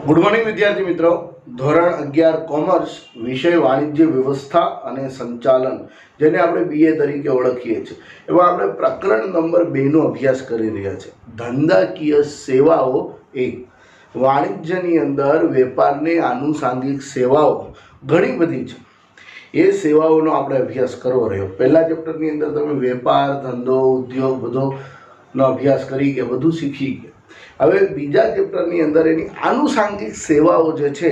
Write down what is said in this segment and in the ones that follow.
Good morning વિદ્યાર્થી મિત્રો. ધોરણ 11 કોમર્સ વિષય વાણિજ્ય વ્યવસ્થા અને સંચાલન, જેને આપણે બીએ તરીકે ઓળખીએ છીએ, એમાં આપણે પ્રકરણ નંબર 2 નો અભ્યાસ કરી રહ્યા છીએ. ધંધાકીય સેવાઓ 1. વાણિજ્યની અંદર વેપારની આનુષાંગિક સેવાઓ ઘણી બધી છે. એ સેવાઓનો આપણે અભ્યાસ કરવો રહ્યો. પહેલા ચેપ્ટરની અંદર તમે વેપાર, ધંધો, ઉદ્યોગ બધોનો અભ્યાસ કરી ગયા, બધું શીખી ગયા. હવે બીજા ચેપ્ટરની અંદર એની આનુષાંગિક સેવાઓ જે છે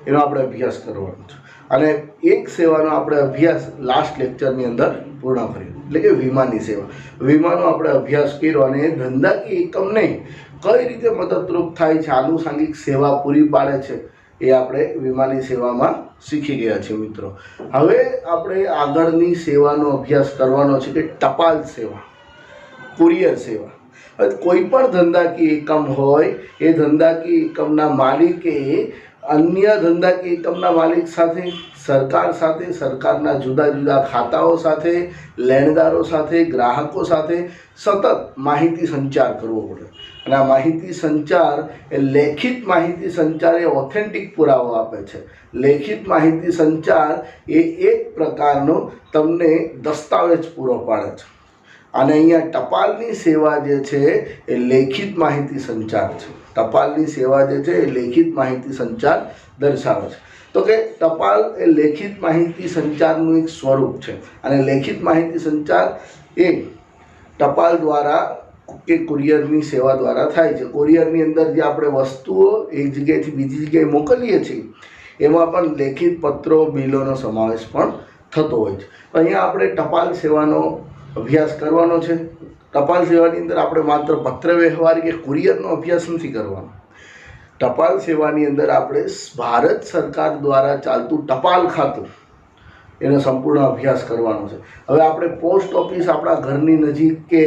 એનો આપણે અભ્યાસ કરવાનો છે. અને એક સેવાનો આપણે અભ્યાસ લાસ્ટ લેક્ચરની અંદર પૂર્ણ કર્યો, એટલે કે વીમાની સેવા. વીમાનો આપણે અભ્યાસ કર્યો અને ધંધાકીય એકમને કઈ રીતે મદદરૂપ થાય છે, આનુષાંગિક સેવા પૂરી પાડે છે, એ આપણે વીમાની સેવામાં શીખી ગયા છીએ મિત્રો. હવે આપણે આગળની સેવાનો અભ્યાસ કરવાનો છે કે ટપાલ સેવા, કુરિયર સેવા. કોઈ પણ ધંધાકીય એકમ હોય, એ ધંધાકીય એકમના માલિકે અન્ય ધંધાકીય એકમના માલિક સાથે, સરકાર સાથે, સરકારના જુદા જુદા ખાતાઓ સાથે, લેણદારો સાથે, ગ્રાહકો સાથે સતત માહિતી સંચાર કરવો પડે. અને આ માહિતી સંચાર એ લેખિત માહિતી સંચાર એ ઓથેન્ટિક પુરાવો આપે છે. લેખિત માહિતી સંચાર એ એક પ્રકારનો તમને દસ્તાવેજ પૂરો પાડે છે. અને અહીંયા ટપાલની સેવા જે છે એ લેખિત માહિતી સંચાર છે. ટપાલની સેવા જે છે એ લેખિત માહિતી સંચાર દર્શાવે છે. તો કે ટપાલ એ લેખિત માહિતી સંચારનું એક સ્વરૂપ છે. અને લેખિત માહિતી સંચાર એ ટપાલ દ્વારા કે કુરિયરની સેવા દ્વારા થાય છે. કુરિયરની અંદર જે આપણે વસ્તુઓ એક જગ્યાએથી બીજી જગ્યાએ મોકલીએ છીએ, એમાં પણ લેખિત પત્રો, બિલોનો સમાવેશ પણ થતો હોય છે. અહીંયા આપણે ટપાલ સેવાનો અભ્યાસ કરવાનો છે. ટપાલ સેવાની અંદર આપણે માત્ર પત્ર વ્યવહાર કે કુરિયરનો અભ્યાસ નથી કરવાનો. ટપાલ સેવાની અંદર આપણે ભારત સરકાર દ્વારા ચાલતું ટપાલ ખાતું, એનો સંપૂર્ણ અભ્યાસ કરવાનો છે. હવે આપણે પોસ્ટ ઓફિસ આપણા ઘરની નજીક કે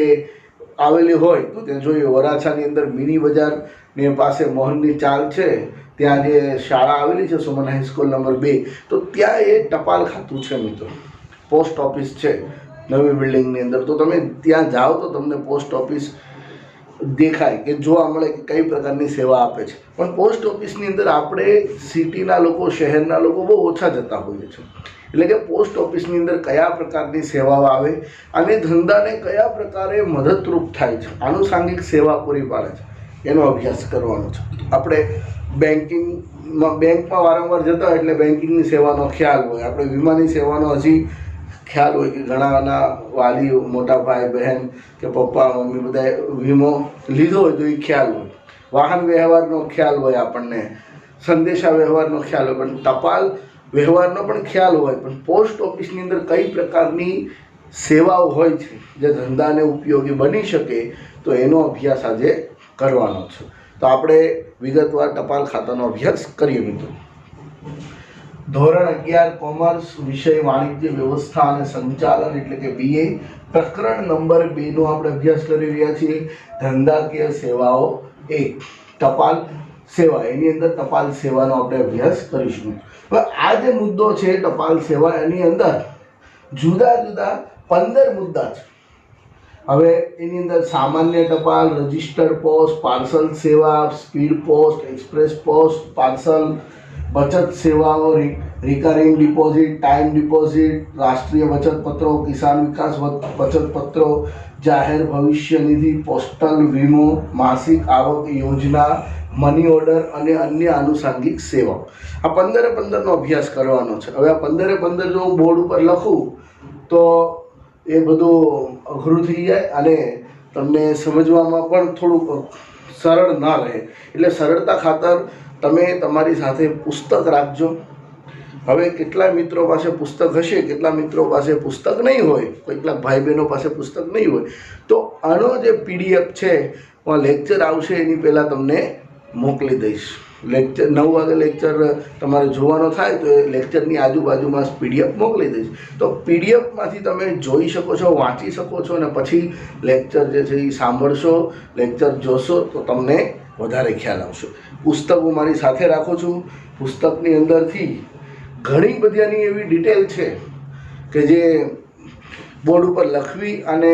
આવેલી હોય તો ત્યાં જોઈએ, વરાછાની અંદર મિની બજારની પાસે મોહનની ચાલ છે, ત્યાં જે શાળા આવેલી છે સુમન હાઈસ્કૂલ નંબર 2, તો ત્યાં એ ટપાલ ખાતું છે મિત્રો. પોસ્ટ ઓફિસ છે નવી બિલ્ડિંગની અંદર. તો તમે ત્યાં જાઓ તો તમને પોસ્ટ ઓફિસ દેખાય કે જોવા મળે કે કઈ પ્રકારની સેવા આપે છે. પણ પોસ્ટ ઓફિસની અંદર આપણે સિટીના લોકો, શહેરના લોકો બહુ ઓછા જતા હોઈએ છીએ. એટલે કે પોસ્ટ ઓફિસની અંદર કયા પ્રકારની સેવાઓ આવે અને ધંધાને કયા પ્રકારે મદદરૂપ થાય છે, આનુષાંગિક સેવા પૂરી પાડે છે, એનો અભ્યાસ કરવાનો છે. આપણે બેંકમાં વારંવાર જતા હોય એટલે બેન્કિંગની સેવાનો ખ્યાલ હોય. આપણે વીમાની સેવાનો હજી ખ્યાલ હોય કે ઘણાના વાલી, મોટા ભાઈ બહેન કે પપ્પા મમ્મી બધાએ વીમો લીધો હોય તો એ ખ્યાલ હોય. વાહન વ્યવહારનો ખ્યાલ હોય, આપણને સંદેશા વ્યવહારનો ખ્યાલ હોય, પણ ટપાલ વ્યવહારનો પણ ખ્યાલ હોય. પણ પોસ્ટ ઓફિસની અંદર કઈ પ્રકારની સેવાઓ હોય છે જે ધંધાને ઉપયોગી બની શકે, તો એનો અભ્યાસ આજે કરવાનો છે. તો આપણે વિગતવાર ટપાલ ખાતાનો અભ્યાસ કરીએ મિત્રો. ધોરણ 11 કોમર્સ વિષય વાણિજ્ય વ્યવસ્થા અને સંચાલન, એટલે કે બીએ, પ્રકરણ નંબર 2 નો આપણે અભ્યાસ કરી રહ્યા છીએ. ધંધાકીય સેવાઓ 1, ટપાલ સેવા. એની અંદર ટપાલ સેવાનો આપણે અભ્યાસ કરીશું. હવે આ જે મુદ્દો છે ટપાલ સેવા, એની અંદર જુદા જુદા 15 મુદ્દા છે. હવે એની અંદર સામાન્ય ટપાલ, રજિસ્ટર્ડ પોસ્ટ, પાર્સલ સેવા, speed post, express post, parcel, બચત સેવાઓ, રિકરિંગ ડિપોઝિટ, ટાઈમ ડિપોઝિટ, રાષ્ટ્રીય બચત પત્રો, કિસાન વિકાસ બચત પત્રો, જાહેર ભવિષ્ય નિધિ, પોસ્ટલ વીમો, માસિક આવક યોજના, મની ઓર્ડર અને અન્ય આનુષાંગિક સેવાઓ. આ 15નો અભ્યાસ કરવાનો છે. હવે આ 15 જો હું બોર્ડ ઉપર લખું તો એ બધું અઘરું થઈ જાય અને તમને સમજવામાં પણ થોડુંક સરળ ના રહે. એટલે સરળતા ખાતર તમે તમારી સાથે પુસ્તક રાખજો. હવે કેટલા મિત્રો પાસે પુસ્તક હશે, કેટલા મિત્રો પાસે પુસ્તક નહીં હોય, કેટલાક ભાઈ બહેનો પાસે પુસ્તક નહીં હોય, તો આનો જે પીડીએફ છે, લેક્ચર આવશે એની પહેલાં તમને મોકલી દઈશ. લેક્ચર 9 વાગે લેક્ચર તમારે જોવાનો થાય તો એ લેક્ચરની આજુબાજુમાં પીડીએફ મોકલી દઈશ. તો પીડીએફમાંથી તમે જોઈ શકો છો, વાંચી શકો છો, અને પછી લેક્ચર જે છે એ સાંભળશો, લેક્ચર જોશો તો તમને વધારે ખ્યાલ આવશે. પુસ્તક હું મારી સાથે રાખું છું. પુસ્તકની અંદરથી ઘણી બધી એવી ડિટેલ છે કે જે બોર્ડ ઉપર લખવી અને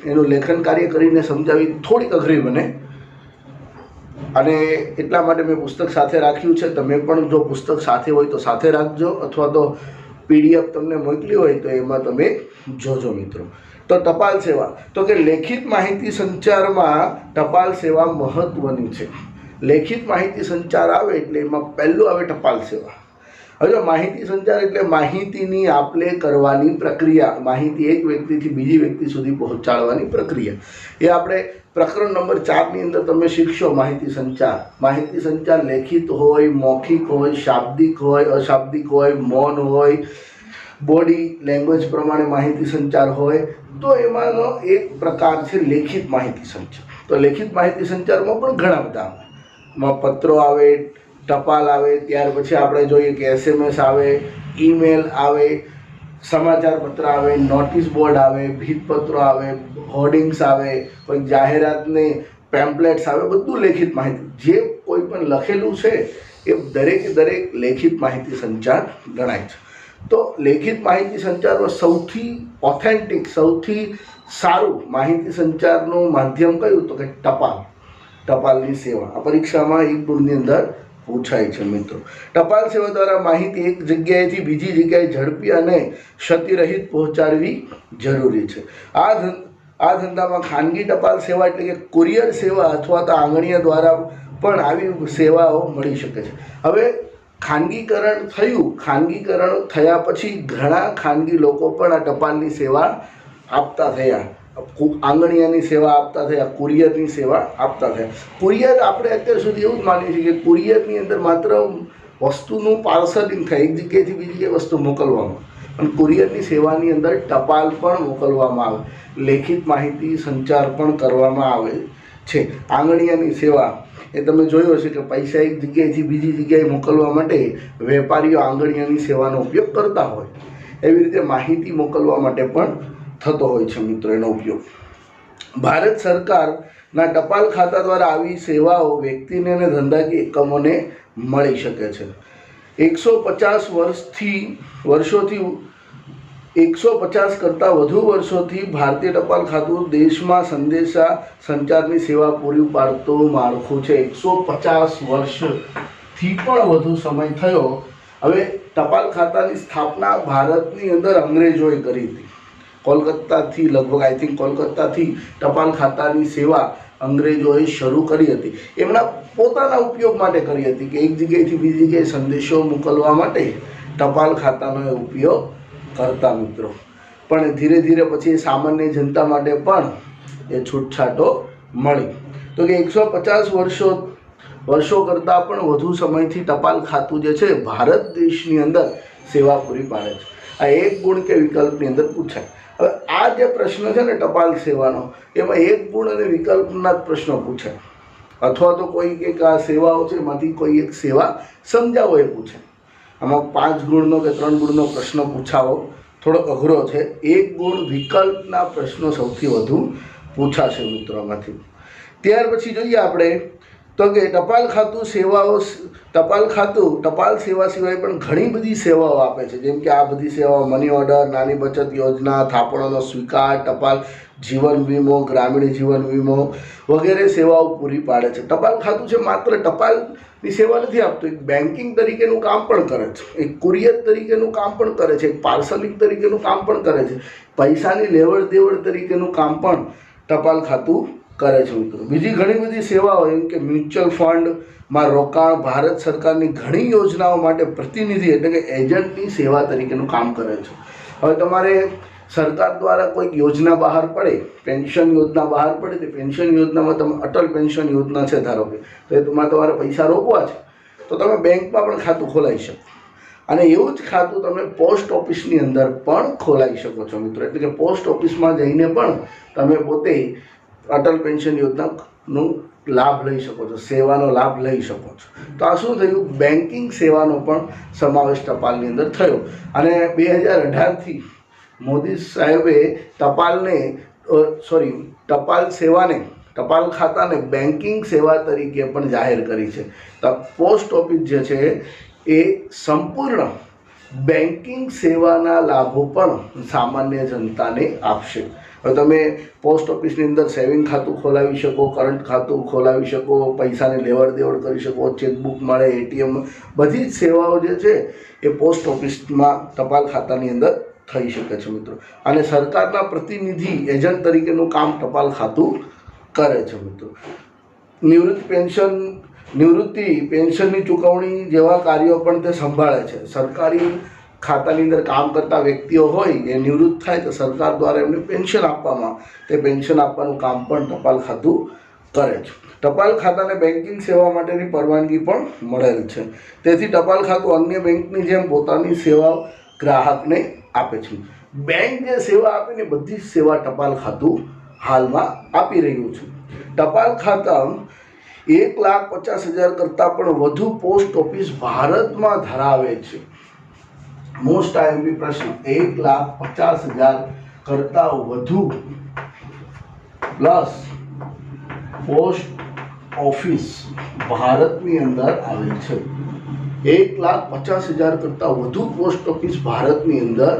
એનું લેખન કાર્ય કરીને સમજાવી થોડીક અઘરી બને. અને એટલા માટે મેં પુસ્તક સાથે રાખ્યું છે. તમે પણ જો પુસ્તક સાથે હોય તો સાથે રાખજો, અથવા તો PDF તમને મોકલી હોય તો એમાં તમે જોજો મિત્રો. તો ટપાલ સેવા, તો કે લેખિત માહિતી સંચારમાં ટપાલ સેવા મહત્વની છે. લેખિત માહિતી સંચાર આવે એટલે એમાં પહેલું આવે ટપાલ સેવા. હવે જો માહિતી સંચાર એટલે માહિતીની આપલે કરવાની પ્રક્રિયા, માહિતી એક વ્યક્તિથી બીજી વ્યક્તિ સુધી પહોંચાડવાની પ્રક્રિયા. એ આપણે પ્રકરણ નંબર 4 અંદર તમે શીખશો. માહિતી સંચાર, માહિતી સંચાર લેખિત હોય, મૌખિક હોય, શાબ્દિક હોય, અશાબ્દિક હોય, મૌન હોય, બોડી લેંગ્વેજ પ્રમાણે માહિતી સંચાર હોય. તો એમાંનો એક પ્રકાર છે લેખિત માહિતી સંચાર. તો લેખિત માહિતી સંચારમાં પણ ઘણા બધા આવે. પત્રો આવે, ટપાલ આવે, ત્યાર પછી આપણે જોઈએ કે SMS આવે, ઈમેલ આવે, સમાચાર પત્ર આવે, નોટિસ બોર્ડ આવે, ભીતપત્રો આવે, હોર્ડિંગ્સ આવે, કોઈ જાહેરાતને પેમ્પલેટ્સ આવે, બધું લેખિત માહિતી. જે કોઈ પણ લખેલું છે એ દરેક લેખિત માહિતી સંચાર ગણાય છે. તો લેખિત માહિતી સંચારમાં સૌથી ઓથેન્ટિક, સૌથી સારું માહિતી સંચારનું માધ્યમ કયું? તો કે ટપાલ, ટપાલની સેવા. આ પરીક્ષામાં 1 ગુણની અંદર પૂછાય છે મિત્રો. ટપાલ સેવા દ્વારા માહિતી એક જગ્યાએથી બીજી જગ્યાએ ઝડપી અને ક્ષતિરહિત પહોંચાડવી જરૂરી છે. આ ધંધામાં ખાનગી ટપાલ સેવા એટલે કે કુરિયર સેવા અથવા તો આંગણીયા દ્વારા પણ આવી સેવાઓ મળી શકે છે. હવે ખાનગીકરણ થયું, ખાનગીકરણ થયા પછી ઘણા ખાનગી લોકો પણ આ ટપાલની સેવા આપતા થયા, આંગણીયાની સેવા આપતા થયા, કુરિયરની સેવા આપતા થયા. કુરિયર આપણે અત્યાર સુધી એવું જ માનીએ છીએ કે કુરિયરની અંદર માત્ર વસ્તુનું પાર્સલિંગ થાય, એક જગ્યાએથી બીજી જગ્યાએ વસ્તુ મોકલવામાં. અને કુરિયરની સેવાની અંદર ટપાલ પણ મોકલવામાં આવે, લેખિત માહિતી સંચાર પણ કરવામાં આવે છે. આંગણીયાની સેવા એ તમે જોયો હશે કે પૈસા એક જગ્યાએથી બીજી જગ્યાએ મોકલવા માટે વેપારીઓ આંગણીયાની સેવાનો ઉપયોગ કરતા હોય. એવી રીતે માહિતી મોકલવા માટે પણ થતો હોય છે મિત્રો એનો ઉપયોગ. ભારત સરકારના ટપાલ ખાતા દ્વારા આવી સેવાઓ વ્યક્તિને અને ધંધાકીય એકમોને મળી શકે છે. 150 કરતાં વધુ વર્ષોથી ભારતીય ટપાલ ખાતું દેશમાં સંદેશા સંચારની સેવા પૂરી પાડતું માળખું છે. 150 વર્ષથી પણ વધુ સમય થયો. હવે ટપાલ ખાતાની સ્થાપના ભારતની અંદર અંગ્રેજોએ કરી હતી. કોલકાતાથી લગભગ આઈ થિંક કોલકાતાથી ટપાલ ખાતાની સેવા અંગ્રેજોએ શરૂ કરી હતી. એમના પોતાના ઉપયોગ માટે કરી હતી કે એક જગ્યાએથી બીજી જગ્યાએ સંદેશો મોકલવા માટે ટપાલ ખાતાનો ઉપયોગ કરતા મિત્રો. પણ ધીરે ધીરે પછી સામાન્ય જનતા માટે પણ એ છૂટછાટો મળી. તો કે 150 વર્ષો કરતાં પણ વધુ સમયથી ટપાલ ખાતું જે છે ભારત દેશની અંદર સેવા પૂરી પાડે છે. આ 1 ગુણ કે વિકલ્પની અંદર પૂછાય. હવે આ જે પ્રશ્ન છે ને ટપાલ સેવાનો, એમાં 1 ગુણ અને વિકલ્પના જ પ્રશ્નો પૂછાય, અથવા તો કોઈ એક આ સેવાઓ છે એમાંથી કોઈ એક સેવા સમજાવો એ પૂછે. આમાં 5 ગુણનો કે 3 ગુણનો પ્રશ્ન પૂછાવો થોડો અઘરો છે. 1 ગુણ વિકલ્પના પ્રશ્નો સૌથી વધુ પૂછાશે મિત્રોમાંથી. ત્યાર પછી જોઈએ આપણે તો કે ટપાલ ખાતું સેવાઓ, ટપાલ સેવા સિવાય પણ ઘણી બધી સેવાઓ આપે છે. જેમ કે આ બધી સેવાઓ મની ઓર્ડર, નાની બચત યોજના, થાપણોનો સ્વીકાર, ટપાલ જીવન વીમો, ગ્રામીણ જીવન વીમો વગેરે સેવાઓ પૂરી પાડે છે. ટપાલ ખાતું છે માત્ર ટપાલની સેવા નથી આપતું, એક બેન્કિંગ તરીકેનું કામ પણ કરે છે, એક કુરિયર તરીકેનું કામ પણ કરે છે, એક પાર્સલિંગ તરીકેનું કામ પણ કરે છે, પૈસાની લેવડ દેવડ તરીકેનું કામ પણ ટપાલ ખાતું કરે છે મિત્રો. બીજી ઘણી બધી સેવાઓ એમ કે મ્યુચ્યુઅલ ફંડમાં રોકાણ, ભારત સરકારની ઘણી યોજનાઓ માટે પ્રતિનિધિ એટલે કે એજન્ટની સેવા તરીકેનું કામ કરે છે. હવે તમારે સરકાર દ્વારા કોઈક યોજના બહાર પડે, પેન્શન યોજના બહાર પડે, તો પેન્શન યોજનામાં તમે અટલ પેન્શન યોજના છે ધારો કે, તો એ તમારે પૈસા રોકવા છે તો તમે બેંકમાં પણ ખાતું ખોલાવી શકો. અને એવું જ ખાતું તમે પોસ્ટ ઓફિસની અંદર પણ ખોલાવી શકો છો મિત્રો. એટલે કે પોસ્ટ ઓફિસમાં જઈને પણ તમે પોતે અટલ પેન્શન યોજનાનો લાભ લઈ શકો છો, સેવાનો લાભ લઈ શકો છો. તો આ શું થયું? બેન્કિંગ સેવાનો પણ સમાવેશ ટપાલની અંદર થયો. અને 2018થી મોદી સાહેબે ટપાલ ખાતાને બેન્કિંગ સેવા તરીકે પણ જાહેર કરી છે. તો પોસ્ટ ઓફિસ જે છે એ સંપૂર્ણ બેન્કિંગ સેવાના લાભો પણ સામાન્ય જનતાને આપશે. હવે તમે પોસ્ટ ઓફિસની અંદર સેવિંગ ખાતું ખોલાવી શકો, કરંટ ખાતું ખોલાવી શકો, પૈસાને લેવડ દેવડ કરી શકો, ચેકબુક મળે, એટીએમ, બધી જ સેવાઓ જે છે એ પોસ્ટ ઓફિસમાં ટપાલ ખાતાની અંદર થઈ શકે છે મિત્રો. અને સરકારના પ્રતિનિધિ એજન્ટ તરીકેનું કામ ટપાલ ખાતું કરે છે મિત્રો. નિવૃત્તિ પેન્શનની ચૂકવણી જેવા કાર્યો પણ તે સંભાળે છે. સરકારી ખાતાની અંદર કામ કરતા વ્યક્તિઓ હોય એ નિવૃત્ત થાય તો સરકાર દ્વારા એમને પેન્શન આપવામાં, તે પેન્શન આપવાનું કામ પણ ટપાલ ખાતું કરે છે. ટપાલ ખાતાને બેન્કિંગ સેવા માટેની પરવાનગી પણ મળેલ છે. તેથી ટપાલ ખાતું અન્ય બેંકની જેમ પોતાની સેવા ગ્રાહકને આપે છે. બેંક જે સેવા આપે ને બધી જ સેવા ટપાલ ખાતું હાલમાં આપી રહ્યું છે. ટપાલ ખાતા 1,50,000 કરતાં પણ વધુ પોસ્ટ ઓફિસ ભારતમાં ધરાવે છે. મોસ્ટ આઈએમપી પ્રશ્ન, 1,50,000 કરતાં વધુ પ્લસ પોસ્ટ ઓફિસ ભારતની અંદર આવે છે. 1,50,000 કરતાં વધુ પોસ્ટ ઓફિસ ભારતની અંદર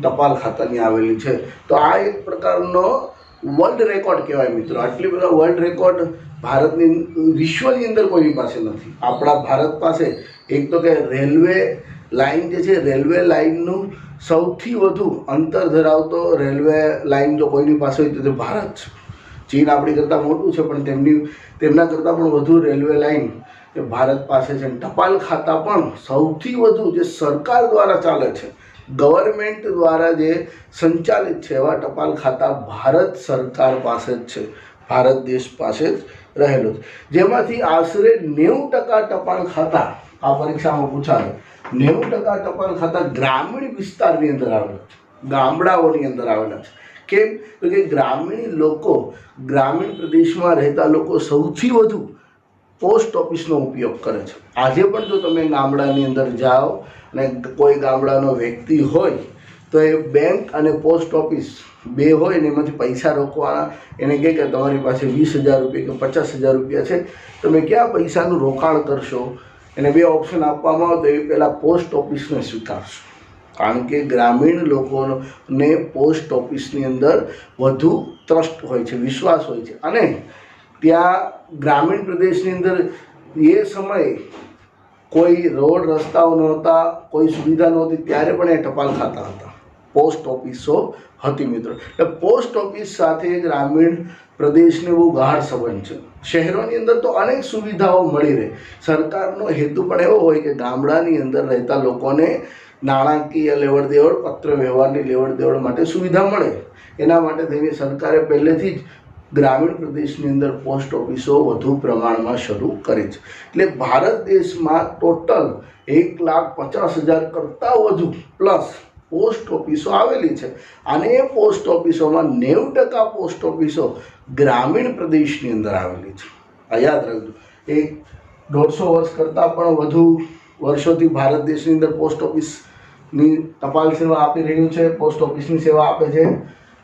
ટપાલ ખાતાની આવેલી છે. તો આ એક પ્રકારનો વર્લ્ડ રેકોર્ડ કહેવાય મિત્રો. આટલી બધા વર્લ્ડ રેકોર્ડ ભારતની, વિશ્વની અંદર કોઈની પાસે નથી. આપણા ભારત પાસે એક તો કે રેલવે લાઇન જે છે, રેલવે લાઇનનું સૌથી વધુ અંતર ધરાવતો રેલવે લાઇન જો કોઈની પાસે હોય તો તે ભારત છે. ચીન આપણી કરતાં મોટું છે પણ તેમના કરતાં પણ વધુ રેલવે લાઇન એ ભારત પાસે છે. ટપાલ ખાતા પણ સૌથી વધુ જે સરકાર દ્વારા ચાલે છે, ગવર્મેન્ટ દ્વારા જે સંચાલિત છે એવા ટપાલ ખાતા ભારત સરકાર પાસે જ છે, ભારત દેશ પાસે જ રહેલું છે. જેમાંથી આશરે 90% ટપાલ ખાતા, આ પરીક્ષામાં પૂછાય, 90% ટપાલ ખાતા ગ્રામીણ વિસ્તારની અંદર આવેલા છે, ગામડાઓની અંદર આવેલા છે. કેમ તો કે ગ્રામીણ લોકો, ગ્રામીણ પ્રદેશમાં રહેતા લોકો સૌથી વધુ પોસ્ટ ઓફિસનો ઉપયોગ કરે છે. આજે પણ જો તમે ગામડાની અંદર જાઓ અને કોઈ ગામડાનો વ્યક્તિ હોય તો એ બેંક અને પોસ્ટ ઓફિસ બે હોય ને એમાંથી પૈસા રોકવાના, એને કહે કે તમારી પાસે 20,000 રૂપિયા કે 50,000 રૂપિયા છે, તમે ક્યાં પૈસાનું રોકાણ કરશો, એને બે ઓપ્શન આપવામાં આવે તો એ પહેલાં પોસ્ટ ઓફિસને સ્વીકારશો. કારણ કે ગ્રામીણ લોકોને પોસ્ટ ઓફિસની અંદર વધુ ટ્રસ્ટ હોય છે, વિશ્વાસ હોય છે. અને ત્યાં ગ્રામીણ પ્રદેશની અંદર એ સમયે કોઈ રોડ રસ્તાઓ નહોતા, કોઈ સુવિધા નહોતી, ત્યારે પણ એ ટપાલ ખાતા હતા, પોસ્ટ ઓફિસો હતી મિત્રો. એટલે પોસ્ટ ઓફિસ સાથે ગ્રામીણ પ્રદેશને બહુ ગાઢ સંબંધ છે. શહેરોની અંદર તો અનેક સુવિધાઓ મળી રહે. સરકારનો હેતુ પણ એવો હોય કે ગામડાની અંદર રહેતા લોકોને નાણાકીય લેવડ દેવડ, પત્ર વ્યવહારની લેવડ દેવડ માટે સુવિધા મળે. એના માટે થઈને સરકારે પહેલેથી જ ગ્રામીણ પ્રદેશની અંદર પોસ્ટ ઓફિસો વધુ પ્રમાણમાં શરૂ કરી છે. એટલે ભારત દેશમાં ટોટલ 1,50,000 કરતાં વધુ પ્લસ પોસ્ટ ઓફિસો આવેલી છે. અને એ પોસ્ટ ઓફિસોમાં 90% પોસ્ટ ઓફિસો ગ્રામીણ પ્રદેશની અંદર આવેલી છે. આ યાદ રાખજો. 150 વર્ષ કરતાં પણ વધુ વર્ષોથી ભારત દેશની અંદર પોસ્ટ ઓફિસની ટપાલ સેવા આપી રહ્યું છે, પોસ્ટ ઓફિસની સેવા આપે છે.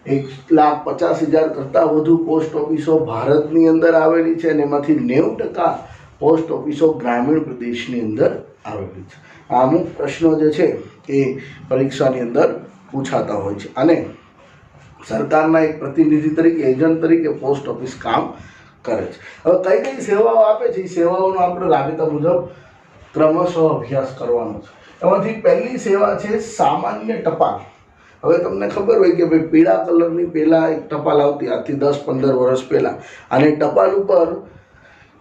1,50,000 કરતાં વધુ પોસ્ટ ઓફિસો ભારતની અંદર આવેલી છે અને એમાંથી 90% પોસ્ટ ઓફિસો ગ્રામીણ પ્રદેશની અંદર આવેલી છે. આ અમુક પ્રશ્નો જે છે એ પરીક્ષાની અંદર પૂછાતા હોય છે. અને સરકારના એક પ્રતિનિધિ તરીકે, એજન્ટ તરીકે પોસ્ટ ઓફિસ કામ કરે છે. હવે કઈ કઈ સેવાઓ આપે છે એ સેવાઓનો આપણે રાબેતા મુજબ ક્રમશઃ અભ્યાસ કરવાનો છે. એમાંથી પહેલી સેવા છે સામાન્ય ટપાલ. હવે તમને ખબર હોય કે ભાઈ પીળા કલરની પહેલાં એક ટપાલ આવતી, આજથી 10-15 વર્ષ પહેલાં. અને ટપાલ ઉપર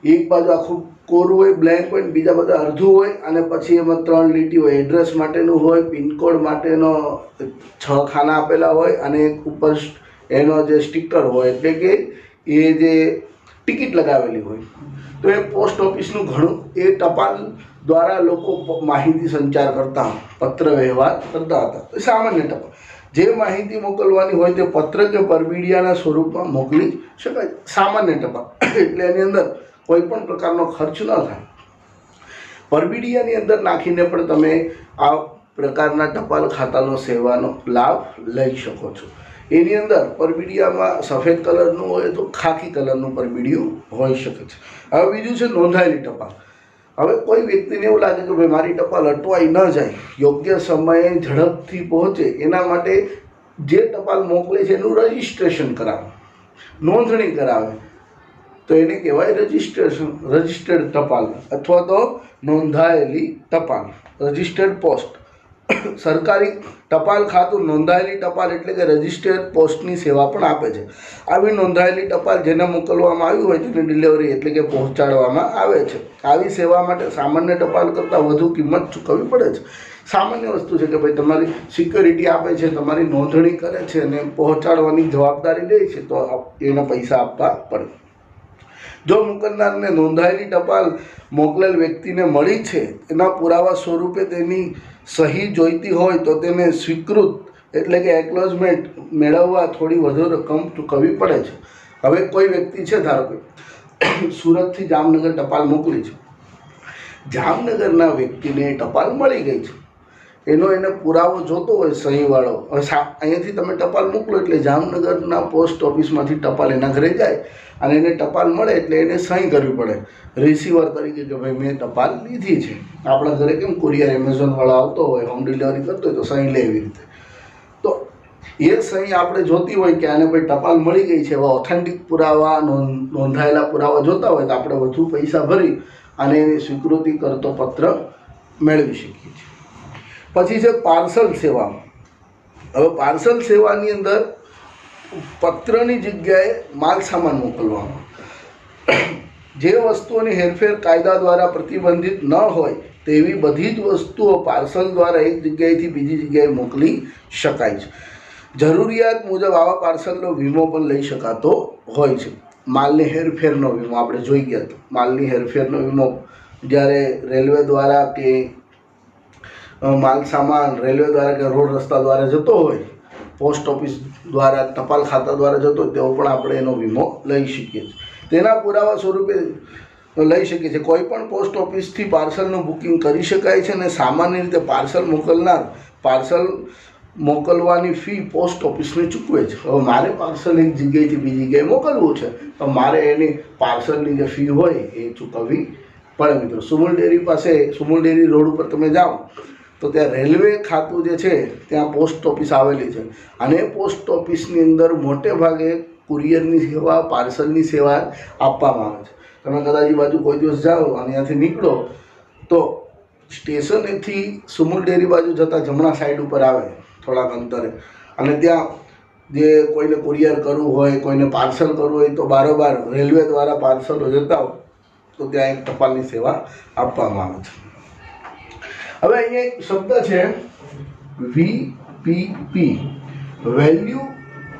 એક બાજુ આખું કોરું હોય, બ્લેન્ક હોય, બીજા બધા અડધું હોય, અને પછી એમાં 3 લીટી હોય, એડ્રેસ માટેનું હોય, પિનકોડ માટેનો 6 ખાના આપેલા હોય, અને ઉપર એનો જે સ્ટીકર હોય, એટલે કે એ જે ટિકિટ લગાવેલી હોય. તો એ પોસ્ટ ઓફિસનું ઘણું, એ ટપાલ દ્વારા લોકો માહિતી સંચાર કરતા, પત્ર વ્યવહાર કરતા હતા. તો સામાન્ય ટપાલ, જે માહિતી મોકલવાની હોય તે પત્ર કે પરબીડિયાના સ્વરૂપમાં મોકલી શકાય. સામાન્ય ટપાલ એટલે એની અંદર કોઈ પણ પ્રકારનો ખર્ચ ન થાય. પરબીડિયાની અંદર નાખીને પણ તમે આ પ્રકારના ટપાલ ખાતાનો સેવાનો લાભ લઈ શકો છો. એની અંદર પરબીડિયામાં સફેદ કલરનું હોય તો ખાકી કલરનું પરબીડિયું હોઈ શકે છે. હવે બીજું છે નોંધાયેલી ટપાલ. હવે કોઈ વ્યક્તિને એવું લાગે કે ભાઈ મારી ટપાલ અટવાઈ ન જાય, યોગ્ય સમયે ઝડપથી પહોંચે, એના માટે જે ટપાલ મોકલે છે એનું રજિસ્ટ્રેશન કરાવે, નોંધણી કરાવે, તો એને કહેવાય રજિસ્ટર્ડ ટપાલ અથવા તો નોંધાયેલી ટપાલ, રજિસ્ટર્ડ પોસ્ટ. સરકારી ટપાલ ખાતું નોંધાયેલી ટપાલ એટલે કે રજિસ્ટર્ડ પોસ્ટની સેવા પણ આપે છે. આવી નોંધાયેલી ટપાલ જેને મોકલવામાં આવી હોય તેને ડિલિવરી એટલે કે પહોંચાડવામાં આવે છે. આવી સેવા માટે સામાન્ય ટપાલ કરતાં વધુ કિંમત ચૂકવવી પડે છે. સામાન્ય વસ્તુ છે કે ભાઈ તમારી સિક્યોરિટી આપે છે, તમારી નોંધણી કરે છે અને પહોંચાડવાની જવાબદારી લે છે, તો એને પૈસા આપવા પડે. જો મોકલનારને નોંધાયેલી ટપાલ મોકલેલ વ્યક્તિને મળી છે એના પુરાવા સ્વરૂપે તેની સહી જોઈતી હોય તો તેને સ્વીકૃત એટલે કે એકનોલેજમેન્ટ મેળવવા થોડી વધુ રકમ ચૂકવવી પડે છે. હવે કોઈ વ્યક્તિ છે, ધારો કે સુરતથી જામનગર ટપાલ મોકલી છે, જામનગરના વ્યક્તિને ટપાલ મળી ગઈ છે, એનો એને પુરાવો જોતો હોય સહીવાળો. હવે અહીંયાથી તમે ટપાલ મોકલો એટલે જામનગરના પોસ્ટ ઓફિસમાંથી ટપાલ એના ઘરે જાય અને એને ટપાલ મળે એટલે એને સહી કરવી પડે રિસીવર તરીકે કે ભાઈ મેં ટપાલ લીધી છે. આપણા ઘરે કેમ કુરિયર એમેઝોનવાળો આવતો હોય, હોમ ડિલિવરી કરતો હોય તો સહી લે એવી રીતે. તો એ સહી આપણે જોતી હોય કે આને ભાઈ ટપાલ મળી ગઈ છે, એવા ઓથેન્ટિક પુરાવા, નોંધાયેલા પુરાવા જોતા હોય તો આપણે વધુ પૈસા ભરી અને એની સ્વીકૃતિ કરતો પત્ર મેળવી શકીએ છીએ. પછી છે પાર્સલ સેવા. હવે પાર્સલ સેવાની અંદર પત્રની જગ્યાએ માલ સામાન મોકલવાનો. જે વસ્તુઓની હેરફેર કાયદા દ્વારા પ્રતિબંધિત ન હોય તેવી બધી જ વસ્તુઓ પાર્સલ દ્વારા એક જગ્યાએથી બીજી જગ્યાએ મોકલી શકાય છે. જરૂરિયાત મુજબ આવા પાર્સલનો વીમો પણ લઈ શકાતો હોય છે. માલની હેરફેરનો વીમો આપણે જોઈ ગયા તો માલની હેરફેરનો વીમો જ્યારે રેલવે દ્વારા કે માલ સામાન રેલવે દ્વારા કે રોડ રસ્તા દ્વારા જતો હોય, પોસ્ટ ઓફિસ દ્વારા, ટપાલ ખાતા દ્વારા જતો હોય, તેવો પણ આપણે એનો વીમો લઈ શકીએ છીએ. તેના પુરાવા સ્વરૂપે લઈ શકીએ છીએ. કોઈ પણ પોસ્ટ ઓફિસથી પાર્સલનું બુકિંગ કરી શકાય છે અને સામાન્ય રીતે પાર્સલ મોકલનાર પાર્સલ મોકલવાની ફી પોસ્ટ ઓફિસને ચૂકવે છે. હવે મારે પાર્સલ એક જગ્યાએથી બીજી જગ્યાએ મોકલવું છે તો મારે એની પાર્સલની જે ફી હોય એ ચૂકવવી પડે. મિત્રો, સુમુલ ડેરી પાસે, સુમુલ ડેરી રોડ ઉપર તમે જાઓ તો ત્યાં રેલવે ખાતું જે છે ત્યાં પોસ્ટ ઓફિસ આવેલી છે અને એ પોસ્ટ ઓફિસની અંદર મોટે ભાગે કુરિયરની સેવા, પાર્સલની સેવા આપવામાં આવે છે. તમે કદાચ એ બાજુ કોઈ દિવસ જાઓ અને ત્યાંથી નીકળો તો સ્ટેશનેથી સુમુલ ડેરી બાજુ જતાં જમણા સાઈડ ઉપર આવે થોડાક અંતરે, અને ત્યાં જે કોઈને કુરિયર કરવું હોય, કોઈને પાર્સલ કરવું હોય તો બારોબાર રેલવે દ્વારા પાર્સલો જતા હોય તો ત્યાં એક ટપાલની સેવા આપવામાં આવે છે. હવે અહીંયા એક શબ્દ છે VPP, વેલ્યુ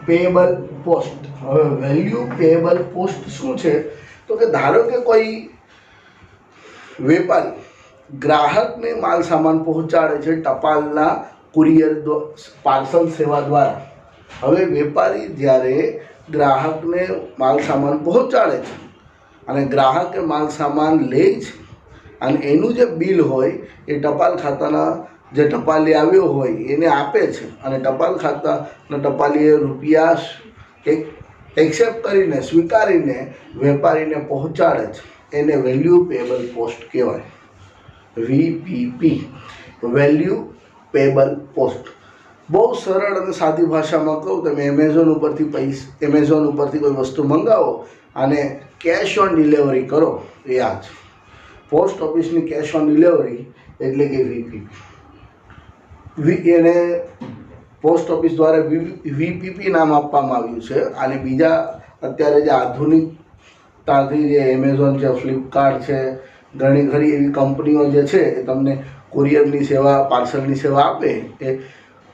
પેએબલ પોસ્ટ. હવે વેલ્યુ પેએબલ પોસ્ટ શું છે તો કે ધારો કે કોઈ વેપારી ગ્રાહકને માલ સામાન પહોંચાડે છે ટપાલના કુરિયર પાર્સલ સેવા દ્વારા. હવે વેપારી જ્યારે ગ્રાહકને માલ સામાન પહોંચાડે છે અને ગ્રાહકે માલ સામાન લે છે અને એનું જે બિલ હોય એ ટપાલ ખાતાના જે ટપાલી આવ્યો હોય એને આપે છે અને ટપાલ ખાતાના ટપાલીએ રૂપિયા એક્સેપ્ટ કરીને, સ્વીકારીને વેપારીને પહોંચાડે છે, એને વેલ્યુ પેએબલ પોસ્ટ કહેવાય. VPP, value payable post. બહુ સરળ અને સાદી ભાષામાં કહું, તમે એમેઝોન ઉપરથી કોઈ વસ્તુ મંગાવો અને કેશ ઓન ડિલિવરી કરો, એ આ છે. પોસ્ટ ઓફિસની કેશ ઓન ડિલિવરી એટલે કે VPP. એને પોસ્ટ ઓફિસ દ્વારા VPP નામ આપવામાં આવ્યું છે. અને બીજા અત્યારે જે આધુનિકતાથી જે એમેઝોન છે, ફ્લિપકાર્ટ છે, ઘણી ખરી એવી કંપનીઓ જે છે એ તમને કુરિયરની સેવા, પાર્સલની સેવા આપે એ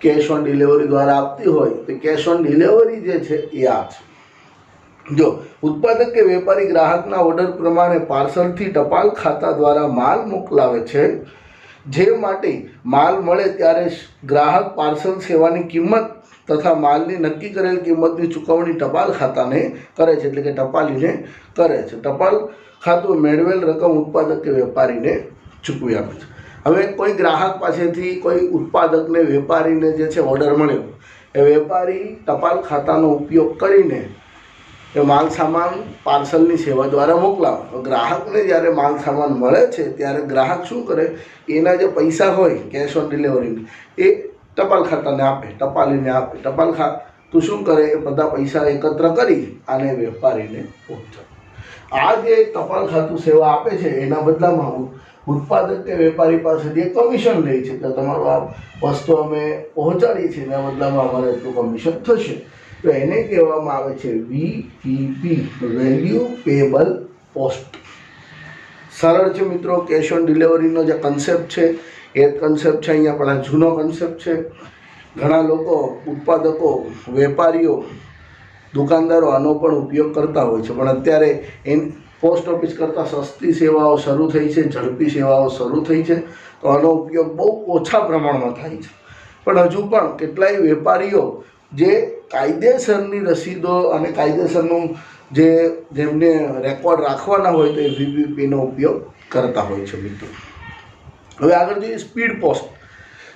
કેશ ઓન ડિલિવરી દ્વારા આપતી હોય તો કેશ ઓન ડિલિવરી જે છે એ આ છે. જો ઉત્પાદક કે વેપારી ગ્રાહકના ઓર્ડર પ્રમાણે પાર્સલથી ટપાલ ખાતા દ્વારા માલ મોકલાવે છે, જે માટે માલ મળે ત્યારે ગ્રાહક પાર્સલ સેવાની કિંમત તથા માલની નક્કી કરેલ કિંમતની ચૂકવણી ટપાલ ખાતાને કરે છે, એટલે કે ટપાલીને કરે છે. ટપાલ ખાતું મેળવેલ રકમ ઉત્પાદક કે વેપારીને ચૂકવી આપે છે. હવે કોઈ ગ્રાહક પાસેથી કોઈ ઉત્પાદકને, વેપારીને જે છે ઓર્ડર મળ્યો, એ વેપારી ટપાલ ખાતાનો ઉપયોગ કરીને એ માલ સામાન પાર્સલની સેવા દ્વારા મોકલાવે. ગ્રાહકને જ્યારે માલ સામાન મળે છે ત્યારે ગ્રાહક શું કરે, એના જે પૈસા હોય કેશ ઓન ડિલિવરી એ ટપાલ ખાતાને આપે, ટપાલીને આપે. ટપાલ ખાતું શું કરે, એ બધા પૈસા એકત્ર કરી અને વેપારીને પહોંચાડે. આ જે ટપાલ ખાતું સેવા આપે છે એના બદલામાં ઉત્પાદક કે વેપારી પાસેથી એક કમિશન લે છે કે તમારું આ વસ્તુ અમે પહોંચાડીએ છીએ એના બદલામાં અમારે એટલું કમિશન થશે. તો એને કહેવામાં આવે છે VPP, વેલ્યુ પેએબલ પોસ્ટ. સરળ છે મિત્રો. કેશ ઓન ડિલિવરીનો જે કન્સેપ્ટ છે એ કન્સેપ્ટ છે અહીંયા, પણ આ જૂનો કન્સેપ્ટ છે. ઘણા લોકો, ઉત્પાદકો, વેપારીઓ, દુકાનદારો આનો પણ ઉપયોગ કરતા હોય છે, પણ અત્યારે પોસ્ટ ઓફિસ કરતાં સસ્તી સેવાઓ શરૂ થઈ છે, ઝડપી સેવાઓ શરૂ થઈ છે, તો આનો ઉપયોગ બહુ ઓછા પ્રમાણમાં થાય છે. પણ હજુ પણ કેટલાય વેપારીઓ જે કાયદેસરની રસીદો અને કાયદેસરનું જેમને રેકોર્ડ રાખવાના હોય તો એ VPPનો ઉપયોગ કરતા હોય છે મિત્રો. હવે આગળ જોઈએ સ્પીડ પોસ્ટ.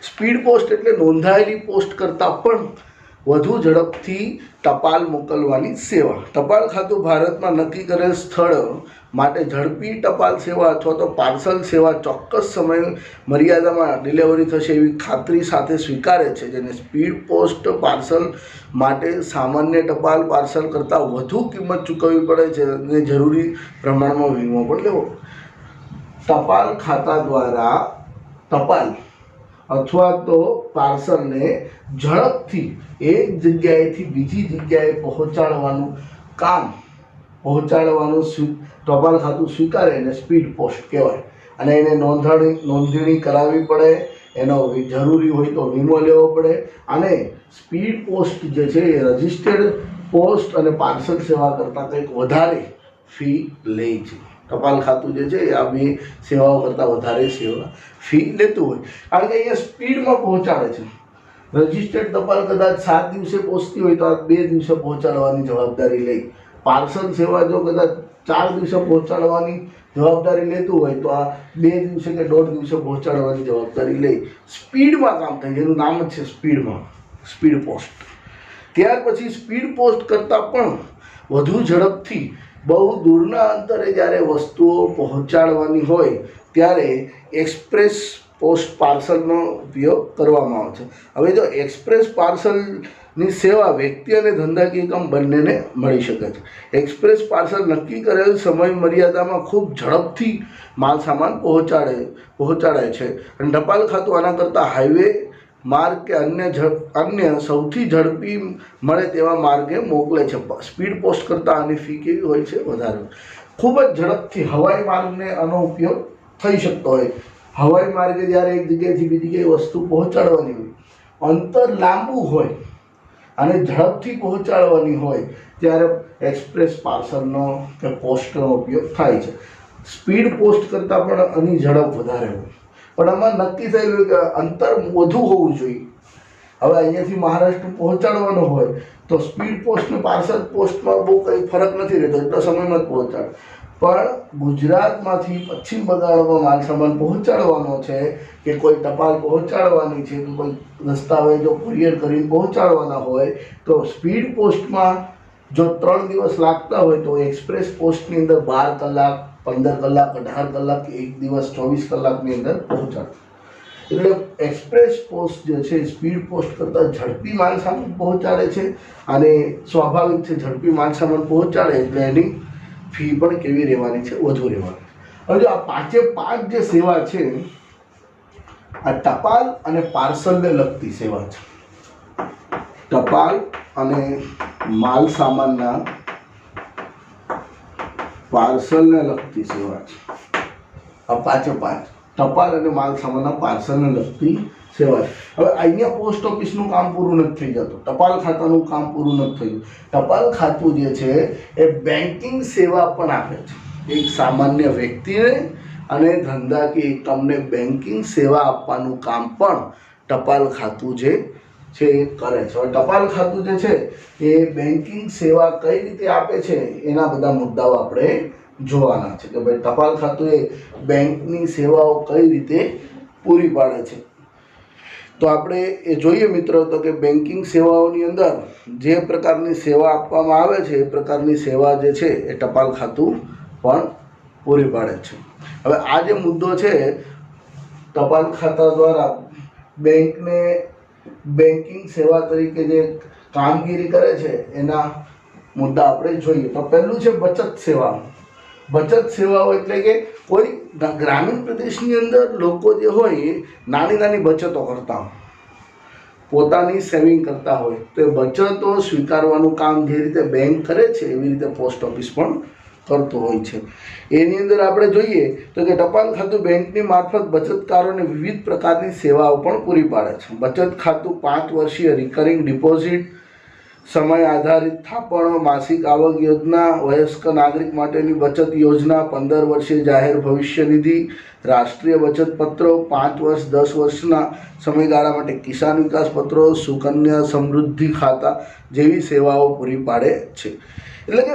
સ્પીડ પોસ્ટ એટલે નોંધાયેલી પોસ્ટ કરતાં પણ વધુ ઝડપથી ટપાલ મોકલવાની સેવા. ટપાલ ખાતું ભારતમાં નક્કી કરેલ સ્થળ માટે ઝડપી ટપાલ સેવા અથવા તો પાર્સલ સેવા ચોક્કસ સમય મર્યાદામાં ડિલિવરી થશે એવી ખાતરી સાથે સ્વીકારે છે, જેને સ્પીડ પોસ્ટ પાર્સલ માટે સામાન્ય ટપાલ પાર્સલ કરતાં વધુ કિંમત ચૂકવવી પડે છે અને જરૂરી પ્રમાણમાં વીમો પણ લેવો. ટપાલ ખાતા દ્વારા ટપાલ અથવા તો પાર્સલને ઝડપથી એક જગ્યાએથી બીજી જગ્યાએ પહોંચાડવાનું ટપાલ ખાતું સ્વીકારે એને સ્પીડ પોસ્ટ કહેવાય. અને એને નોંધણી કરાવવી પડે, એનો જરૂરી હોય તો વીમો લેવો પડે. અને સ્પીડ પોસ્ટ જે છે એ રજિસ્ટર્ડ પોસ્ટ અને પાર્સલ સેવા કરતાં કંઈક વધારે ફી લે છે. ટપાલ ખાતું જે છે આ બે સેવાઓ કરતાં વધારે ફી લેતું હોય, કારણ કે અહીંયા સ્પીડમાં પહોંચાડે છે. રજિસ્ટર્ડ ટપાલ કદાચ 7 દિવસે પહોંચતી હોય તો આ 2 દિવસે પહોંચાડવાની જવાબદારી લે. પાર્સલ સેવા જો કદાચ 4 દિવસે પહોંચાડવાની જવાબદારી લેતું હોય તો આ 2 દિવસે કે 1.5 દિવસે પહોંચાડવાની જવાબદારી લે. સ્પીડમાં કામ થાય, જેનું નામ જ છે સ્પીડ પોસ્ટ. ત્યાર પછી સ્પીડ પોસ્ટ કરતાં પણ વધુ ઝડપથી બહુ દૂરના અંતરે જ્યારે વસ્તુઓ પહોંચાડવાની હોય ત્યારે એક્સપ્રેસ પોસ્ટ પાર્સલનો ઉપયોગ કરવામાં આવે છે. હવે જો એક્સપ્રેસ પાર્સલની સેવા વ્યક્તિ અને ધંધાકીય કામ બંનેને મળી શકે છે. એક્સપ્રેસ પાર્સલ નક્કી કરેલ સમય મર્યાદામાં ખૂબ ઝડપથી માલ સામાન પહોંચાડે છે અને ટપાલ ખાતું આના કરતાં હાઈવે માર્ગ કે અન્ય સૌથી ઝડપી મળે તેવા માર્ગે મોકલે છે. સ્પીડ પોસ્ટ કરતાં આની ફી કેવી હોય છે? વધારે. ખૂબ જ ઝડપથી હવાઈ માર્ગને આનો ઉપયોગ થઈ શકતો હોય. હવાઈ માર્ગે જ્યારે એક જગ્યાએથી બીજી જગ્યાએ વસ્તુ પહોંચાડવાની હોય, અંતર લાંબુ હોય અને ઝડપથી પહોંચાડવાની હોય ત્યારે એક્સપ્રેસ પાર્સલનો કે પોસ્ટનો ઉપયોગ થાય છે. સ્પીડ પોસ્ટ કરતાં પણ આની ઝડપ વધારે હોય, પણ આમાં નક્કી થયેલું કે અંતર વધુ હોવું જોઈએ. હવે અહીંયાથી મહારાષ્ટ્ર પહોંચાડવાનો હોય તો સ્પીડ પોસ્ટ ને પાર્સલ પોસ્ટમાં બહુ કંઈ ફરક નથી રહેતો, એટલા સમયમાં જ પહોંચાડે. પણ ગુજરાતમાંથી પશ્ચિમ બંગાળમાં માલ સામાન પહોંચાડવાનો છે કે કોઈ ટપાલ પહોંચાડવાની છે કે કોઈ દસ્તાવેજો કુરિયર કરીને પહોંચાડવાના હોય તો સ્પીડ પોસ્ટમાં જો 3 દિવસ લાગતા હોય તો એક્સપ્રેસ પોસ્ટની અંદર 12 કલાક, 15 કલાક, 18 કલાક, 1 દિવસ, 24 કલાકની અંદર પહોંચાડે. એટલે એક્સપ્રેસ પોસ્ટ જે છે સ્પીડ પોસ્ટ કરતાં ઝડપી માલ સામાન પહોંચાડે છે અને સ્વાભાવિક છે ઝડપી માલ સામાન પહોંચાડે એટલે એની ફી પણ કેવી રહેવાની છે? વધુ રહેવાની. હવે જો આ 5 જે સેવા છે આ ટપાલ અને પાર્સલને લગતી સેવા છે. ટપાલ અને માલ સામાનના પાર્સલને લગતી સેવા છે. આ 5 ટપાલ અને માલ સામાનના પાર્સલને લગતી સેવા છે. હવે અહીંયા પોસ્ટ ઓફિસનું કામ પૂરું નથી થઈ જતું, ટપાલ ખાતાનું કામ પૂરું નથી થયું. ટપાલ ખાતું જે છે એ બેન્કિંગ સેવા પણ આપે છે. એક સામાન્ય વ્યક્તિને અને ધંધાકીય એકમને બેન્કિંગ સેવા આપવાનું કામ પણ ટપાલ ખાતું જે છે એ કરે છે. હવે ટપાલ ખાતું જે છે એ બેન્કિંગ સેવા કઈ રીતે આપે છે એના બધા મુદ્દાઓ આપણે જોવાના છે કે ભાઈ ટપાલ ખાતું એ બેંકની સેવાઓ કઈ રીતે પૂરી પાડે છે. તો આપણે એ જોઈએ મિત્રો તો કે બેન્કિંગ સેવાઓની અંદર જે પ્રકારની સેવા આપવામાં આવે છે એ પ્રકારની સેવા જે છે એ ટપાલ ખાતું પણ પૂરી પાડે છે. હવે આ જે મુદ્દો છે ટપાલ ખાતા દ્વારા બેંકને બેન્કિંગ સેવા તરીકે જે કામગીરી કરે છે એના મુદ્દા આપણે જોઈએ. તો પહેલું છે બચત સેવા. બચત સેવાઓ એટલે કે કોઈ ગ્રામીણ પ્રદેશની અંદર લોકો જે હોય એ નાની નાની બચતો કરતા હોય, પોતાની સેવિંગ કરતા હોય, તો એ બચતો સ્વીકારવાનું કામ જે રીતે બેંક કરે છે એવી રીતે પોસ્ટ ઓફિસ પણ કરતું હોય છે. એની અંદર આપણે જોઈએ તો કે ટપાલ ખાતું બેંકની મારફત બચતકારોને વિવિધ પ્રકારની સેવાઓ પણ પૂરી પાડે છે. બચત ખાતું 5 વર્ષીય રિકરિંગ ડિપોઝિટ, સમય આધારિત થાપણો, માસિક આવક યોજના, વયસ્ક નાગરિક માટેની બચત યોજના, 15 વર્ષીય જાહેર ભવિષ્ય નિધિ, રાષ્ટ્રીય બચત પત્રો, 5 વર્ષ 10 વર્ષના સમયગાળા માટે કિસાન વિકાસ પત્રો, સુકન્યા સમૃદ્ધિ ખાતા જેવી સેવાઓ પૂરી પાડે છે. એટલે કે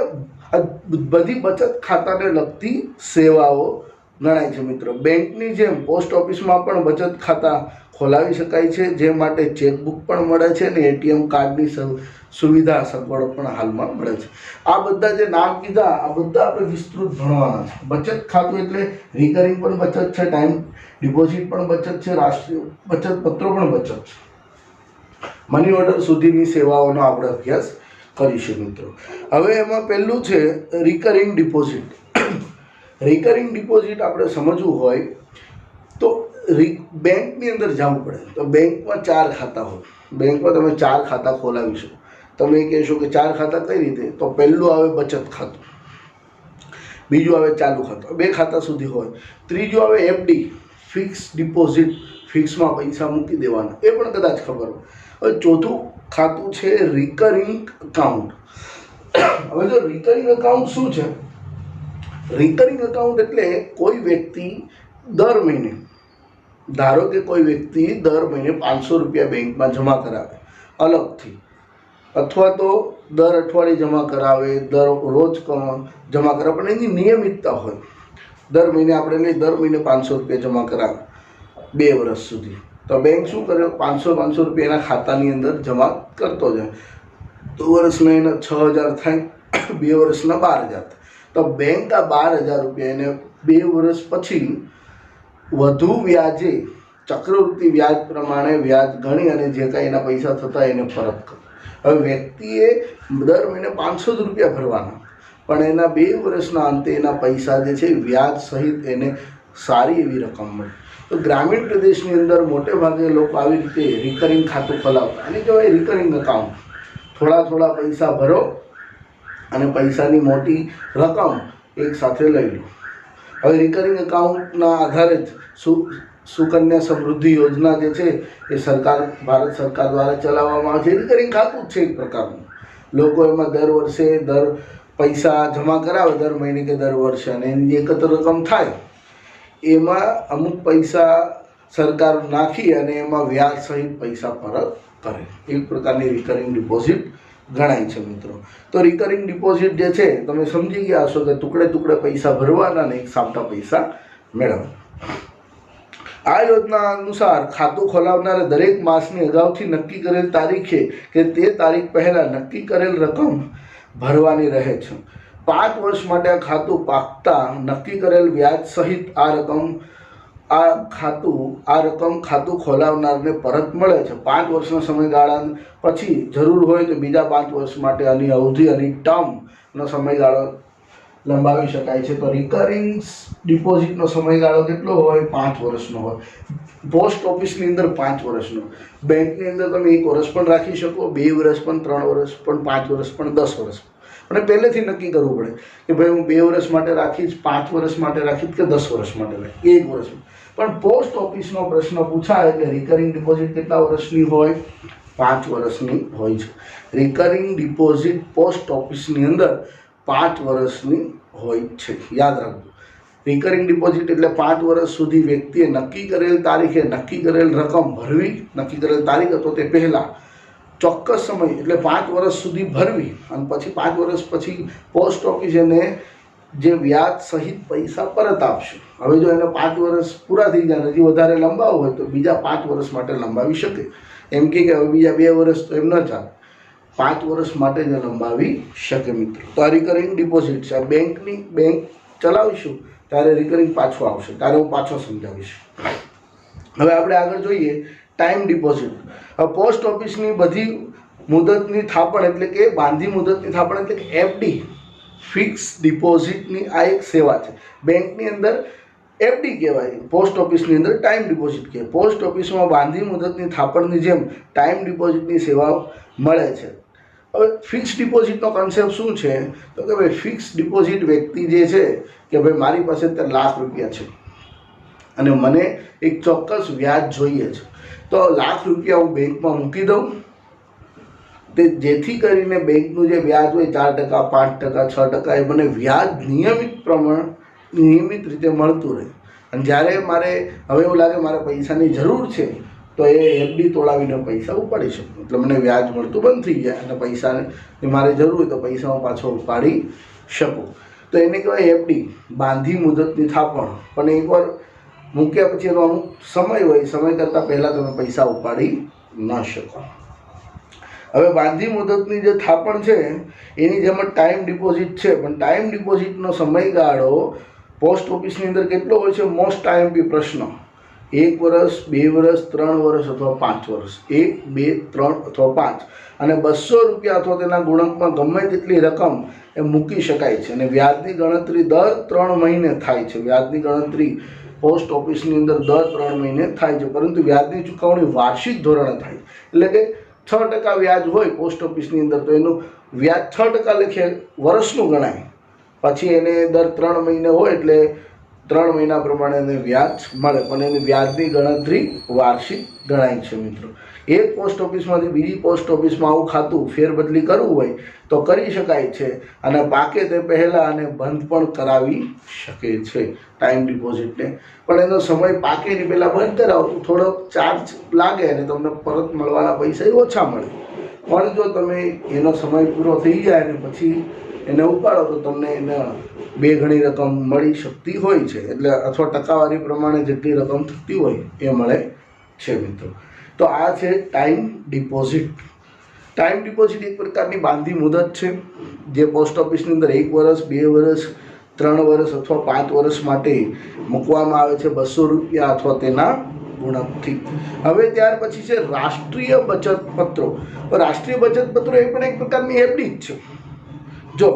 આ બધી બચત ખાતાને લગતી સેવાઓ ગણાય છે મિત્રો. બેંકની જેમ પોસ્ટ ઓફિસમાં પણ બચત ખાતા ખોલાવી શકાય છે, જે માટે ચેકબુક પણ મળે છે અને એટીએમ કાર્ડની સુવિધા સગવડો પણ હાલમાં મળે છે. આ બધા જે નામ કીધા આ બધા આપણે વિસ્તૃત ભણવાના છે. બચત ખાતું એટલે રિકરિંગ પણ બચત છે, ટાઈમ ડિપોઝિટ પણ બચત છે, રાષ્ટ્રીય બચત પત્રો પણ બચત છે, મની ઓર્ડર સુધીની સેવાઓનો આપણે અભ્યાસ કરીશું મિત્રો. હવે એમાં પહેલું છે રિકરિંગ ડિપોઝિટ. રિકરિંગ ડિપોઝિટ આપણે સમજવું હોય તો બેંકની અંદર જવું પડે. તો બેંકમાં 4 ખાતા હોય. બેંકમાં તમે 4 ખાતા ખોલાવી શકો. તમે કહેશો કે 4 ખાતા કઈ રીતે? તો પહેલું આવે બચત ખાતું, બીજું આવે ચાલુ ખાતું, 2 ખાતા સુધી હોય, ત્રીજું આવે એફડી, ફિક્સ ડિપોઝિટ, ફિક્સમાં પૈસા મૂકી દેવાના, એ પણ કદાચ ખબર હોય. હવે ચોથું ખાતું છે રિકરિંગ અકાઉન્ટ. હવે જો રિકરિંગ અકાઉન્ટ શું છે? રિકરિંગ અકાઉન્ટ એટલે કોઈ વ્યક્તિ દર મહિને, ધારો કે કોઈ વ્યક્તિ દર મહિને 500 રૂપિયા બેંકમાં જમા કરાવે અલગથી, અથવા તો દર અઠવાડિયે જમા કરાવે, રોજ જમા કરાવે, પણ એની નિયમિતતા હોય. દર મહિને આપણે લઈ દર મહિને 500 રૂપિયા જમા કરાવે 2 વર્ષ સુધી, તો બેંક શું કરે? 500 રૂપિયા એના ખાતાની અંદર જમા કરતો જાય. તો વર્ષના એના 6000 થાય, 2 વર્ષના 12000 થાય. તો બેંક આ 12000 રૂપિયા એને 2 વર્ષ પછી વધુ વ્યાજે, ચક્રવૃત્તિ વ્યાજ પ્રમાણે વ્યાજ ગણી અને જે કાંઈ એના પૈસા થતા એને પરત કરે. હવે વ્યક્તિએ દર મહિને 500 રૂપિયા ભરવાના, પણ એના 2 વર્ષના અંતે એના પૈસા જે છે વ્યાજ સહિત એને સારી એવી રકમ મળે. તો ગ્રામીણ પ્રદેશની અંદર મોટે ભાગે લોકો આવી રીતે રિકરિંગ ખાતું ખોલાવતા, અને કહેવાય રિકરિંગ અકાઉન્ટ. થોડા પૈસા ભરો અને પૈસાની મોટી રકમ એક સાથે લઈ લો. હવે રિકરિંગ અકાઉન્ટના આધારે જ સુકન્યા સમૃદ્ધિ યોજના જે છે એ ભારત સરકાર દ્વારા ચલાવવામાં આવે છે. રિકરિંગ ખાતું જ છે એક પ્રકારનું. લોકો એમાં દર વર્ષે પૈસા જમા કરાવે, દર મહિને કે દર વર્ષે, અને એની એકત્ર રકમ થાય એમાં અમુક પૈસા સરકાર નાખી અને એમાં વ્યાજ સહિત પૈસા પરત કરે. એક પ્રકારની રિકરિંગ ડિપોઝિટ ગણાય છે મિત્રો. તો રિકરિંગ ડિપોઝિટ જે છે તમે સમજી ગયા હશો કે ટુકડે પૈસા ભરવાના ને એક સામટા પૈસા મેળવવાના. આ યોજના અનુસાર ખાતું ખોલાવનારે દરેક માસની અગાઉથી નક્કી કરેલ તારીખે કે તે તારીખ પહેલાં નક્કી કરેલ રકમ ભરવાની રહે છે. 5 વર્ષ માટે આ ખાતું પાકતા નક્કી કરેલ વ્યાજ સહિત આ રકમ ખાતું ખોલાવનારને પરત મળે છે. 5 વર્ષના સમયગાળા પછી જરૂર હોય તો બીજા 5 વર્ષ માટે આની અવધિ અને ટર્મનો સમયગાળો લંબાવી શકાય છે. તો રિકરિંગ ડિપોઝિટનો સમયગાળો કેટલો હોય? 5 વર્ષનો હોય. પોસ્ટ ઓફિસની અંદર 5 વર્ષનો, બેંકની અંદર તમે 1 વર્ષ પણ રાખી શકો, 2 વર્ષ પણ, 3 વર્ષ પણ, 5 વર્ષ પણ, 10 વર્ષ. અને પહેલેથી નક્કી કરવું પડે કે ભાઈ હું 2 વર્ષ માટે રાખીશ, 5 વર્ષ માટે રાખીશ કે 10 વર્ષ માટે રાખીશ, 1 વર્ષ. પણ પોસ્ટ ઓફિસનો પ્રશ્ન પૂછાય એટલે રિકરિંગ ડિપોઝિટ કેટલા વર્ષની હોય? 5 વર્ષની હોય છે. રિકરિંગ ડિપોઝિટ પોસ્ટ ઓફિસની અંદર 5 વર્ષની હોય છે. યાદ રાખજો, રિકરિંગ ડિપોઝિટ એટલે 5 વર્ષ સુધી વ્યક્તિએ નક્કી કરેલ તારીખે નક્કી કરેલ રકમ ભરવી, નક્કી કરેલ તારીખ હતો તે પહેલાં ચોક્કસ સમય એટલે 5 વર્ષ સુધી ભરવી, અને પછી 5 વર્ષ પછી પોસ્ટ ઓફિસ એને જે વ્યાજ સહિત પૈસા પરત આપશે. હવે જો એને 5 વર્ષ પૂરા થઈ જાય, હજી વધારે લંબાવવું હોય તો બીજા 5 વર્ષ માટે લંબાવી શકે. એમ કે હવે બીજા 2 વર્ષ તો એમ ન ચાલે, 5 વર્ષ માટે જ લંબાવી શકે મિત્રો. તો આ રિકરિંગ ડિપોઝિટ છે. બેંક ચલાવીશું ત્યારે રિકરિંગ પાછું આવશે, ત્યારે હું પાછો સમજાવીશ. હવે આપણે આગળ જોઈએ ટાઈમ ડિપોઝિટ. હવે પોસ્ટ ઓફિસની બધી મુદતની થાપણ એટલે કે બાંધી મુદતની થાપણ એટલે કે એફડી, ફિક્સ ડિપોઝિટની આ એક સેવા છે. બેંકની અંદર એફડી કહેવાય, પોસ્ટ ઓફિસની અંદર ટાઈમ ડિપોઝિટ કહેવાય. પોસ્ટ ઓફિસમાં બાંધી મુદતની થાપણની જેમ ટાઈમ ડિપોઝિટની સેવાઓ મળે છે. હવે ફિક્સ ડિપોઝિટનો કન્સેપ્ટ શું છે તો કે ભાઈ ફિક્સ ડિપોઝિટ વ્યક્તિ જે છે કે ભાઈ મારી પાસે અત્યારે ₹1,00,000 છે અને મને એક ચોક્કસ વ્યાજ જોઈએ છે, તો ₹1,00,000 હું બેંકમાં મૂકી દઉં, તે જેથી કરીને બેંકનું જે વ્યાજ હોય 4%, 5%, 6% એ મને વ્યાજ નિયમિત રીતે મળતું રહે. અને જ્યારે મારે હવે એવું લાગે મારે પૈસાની જરૂર છે તો એ એફડી તોડાવીને પૈસા ઉપાડી શકું, એટલે મને વ્યાજ મળતું બંધ થઈ જાય અને પૈસાની મારે જરૂર હોય તો પૈસા હું પાછો ઉપાડી શકું. તો એને કહેવાય એફડી, બાંધી મુદતની થાપણ. પણ એકવાર મૂક્યા પછી એનો અમુક સમય હોય, સમય કરતાં પહેલાં તમે પૈસા ઉપાડી ન શકો. હવે બાંધી મુદતની જે થાપણ છે એની જેમ જ ટાઈમ ડિપોઝિટ છે, પણ ટાઈમ ડિપોઝિટનો સમયગાળો પોસ્ટ ઓફિસની અંદર કેટલો હોય છે? મોસ્ટ આઈએમપી પ્રશ્ન. 1 વર્ષ, 2 વર્ષ, 3 વર્ષ અથવા 5 વર્ષ. 1, 2, 3 અથવા 5 અને ₹200 અથવા તેના ગુણકમાં ગમે તેટલી રકમ એ મૂકી શકાય છે. અને વ્યાજની ગણતરી દર 3 મહિને થાય છે. વ્યાજની ગણતરી પોસ્ટ ઓફિસની અંદર દર 3 મહિને થાય છે, પરંતુ વ્યાજની ચૂકવણી વાર્ષિક ધોરણે થાય. એટલે કે 6% વ્યાજ હોય પોસ્ટ ઓફિસની અંદર તો એનું વ્યાજ 6% લેખે વર્ષનું ગણાય. પછી એને દર 3 મહિને હોય એટલે 3 મહિના પ્રમાણે એને વ્યાજ મળે, પણ એની વ્યાજની ગણતરી વાર્ષિક ગણાય છે. મિત્રો, એક પોસ્ટ ઓફિસમાંથી બીજી પોસ્ટ ઓફિસમાં આવું ખાતું ફેરબદલી કરવું હોય તો કરી શકાય છે, અને પાકે તે પહેલાં અને બંધ પણ કરાવી શકે છે ટાઈમ ડિપોઝિટને. પણ એનો સમય પાકે એની પહેલાં બંધ કરાવો તો થોડોક ચાર્જ લાગે અને તમને પરત મળવાના પૈસા ઓછા મળે. પણ જો તમે એનો સમય પૂરો થઈ જાય અને પછી એને ઉપાડો તો તમને એને 2 ગણી રકમ મળી શકતી હોય છે, એટલે અથવા ટકાવારી પ્રમાણે જેટલી રકમ થતી હોય એ મળે છે. મિત્રો, તો આ છે ટાઈમ ડિપોઝિટ. ટાઈમ ડિપોઝિટ એક પ્રકારની બાંધી મુદત છે જે પોસ્ટ ઓફિસની અંદર 1 વર્ષ, 2 વર્ષ, 3 વર્ષ અથવા 5 વર્ષ માટે મૂકવામાં આવે છે ₹200 અથવા તેના ગુણકથી. હવે ત્યાર પછી છે રાષ્ટ્રીય બચત પત્રો. રાષ્ટ્રીય બચત પત્રો એ પણ એક પ્રકારની એફડી જ છે. જો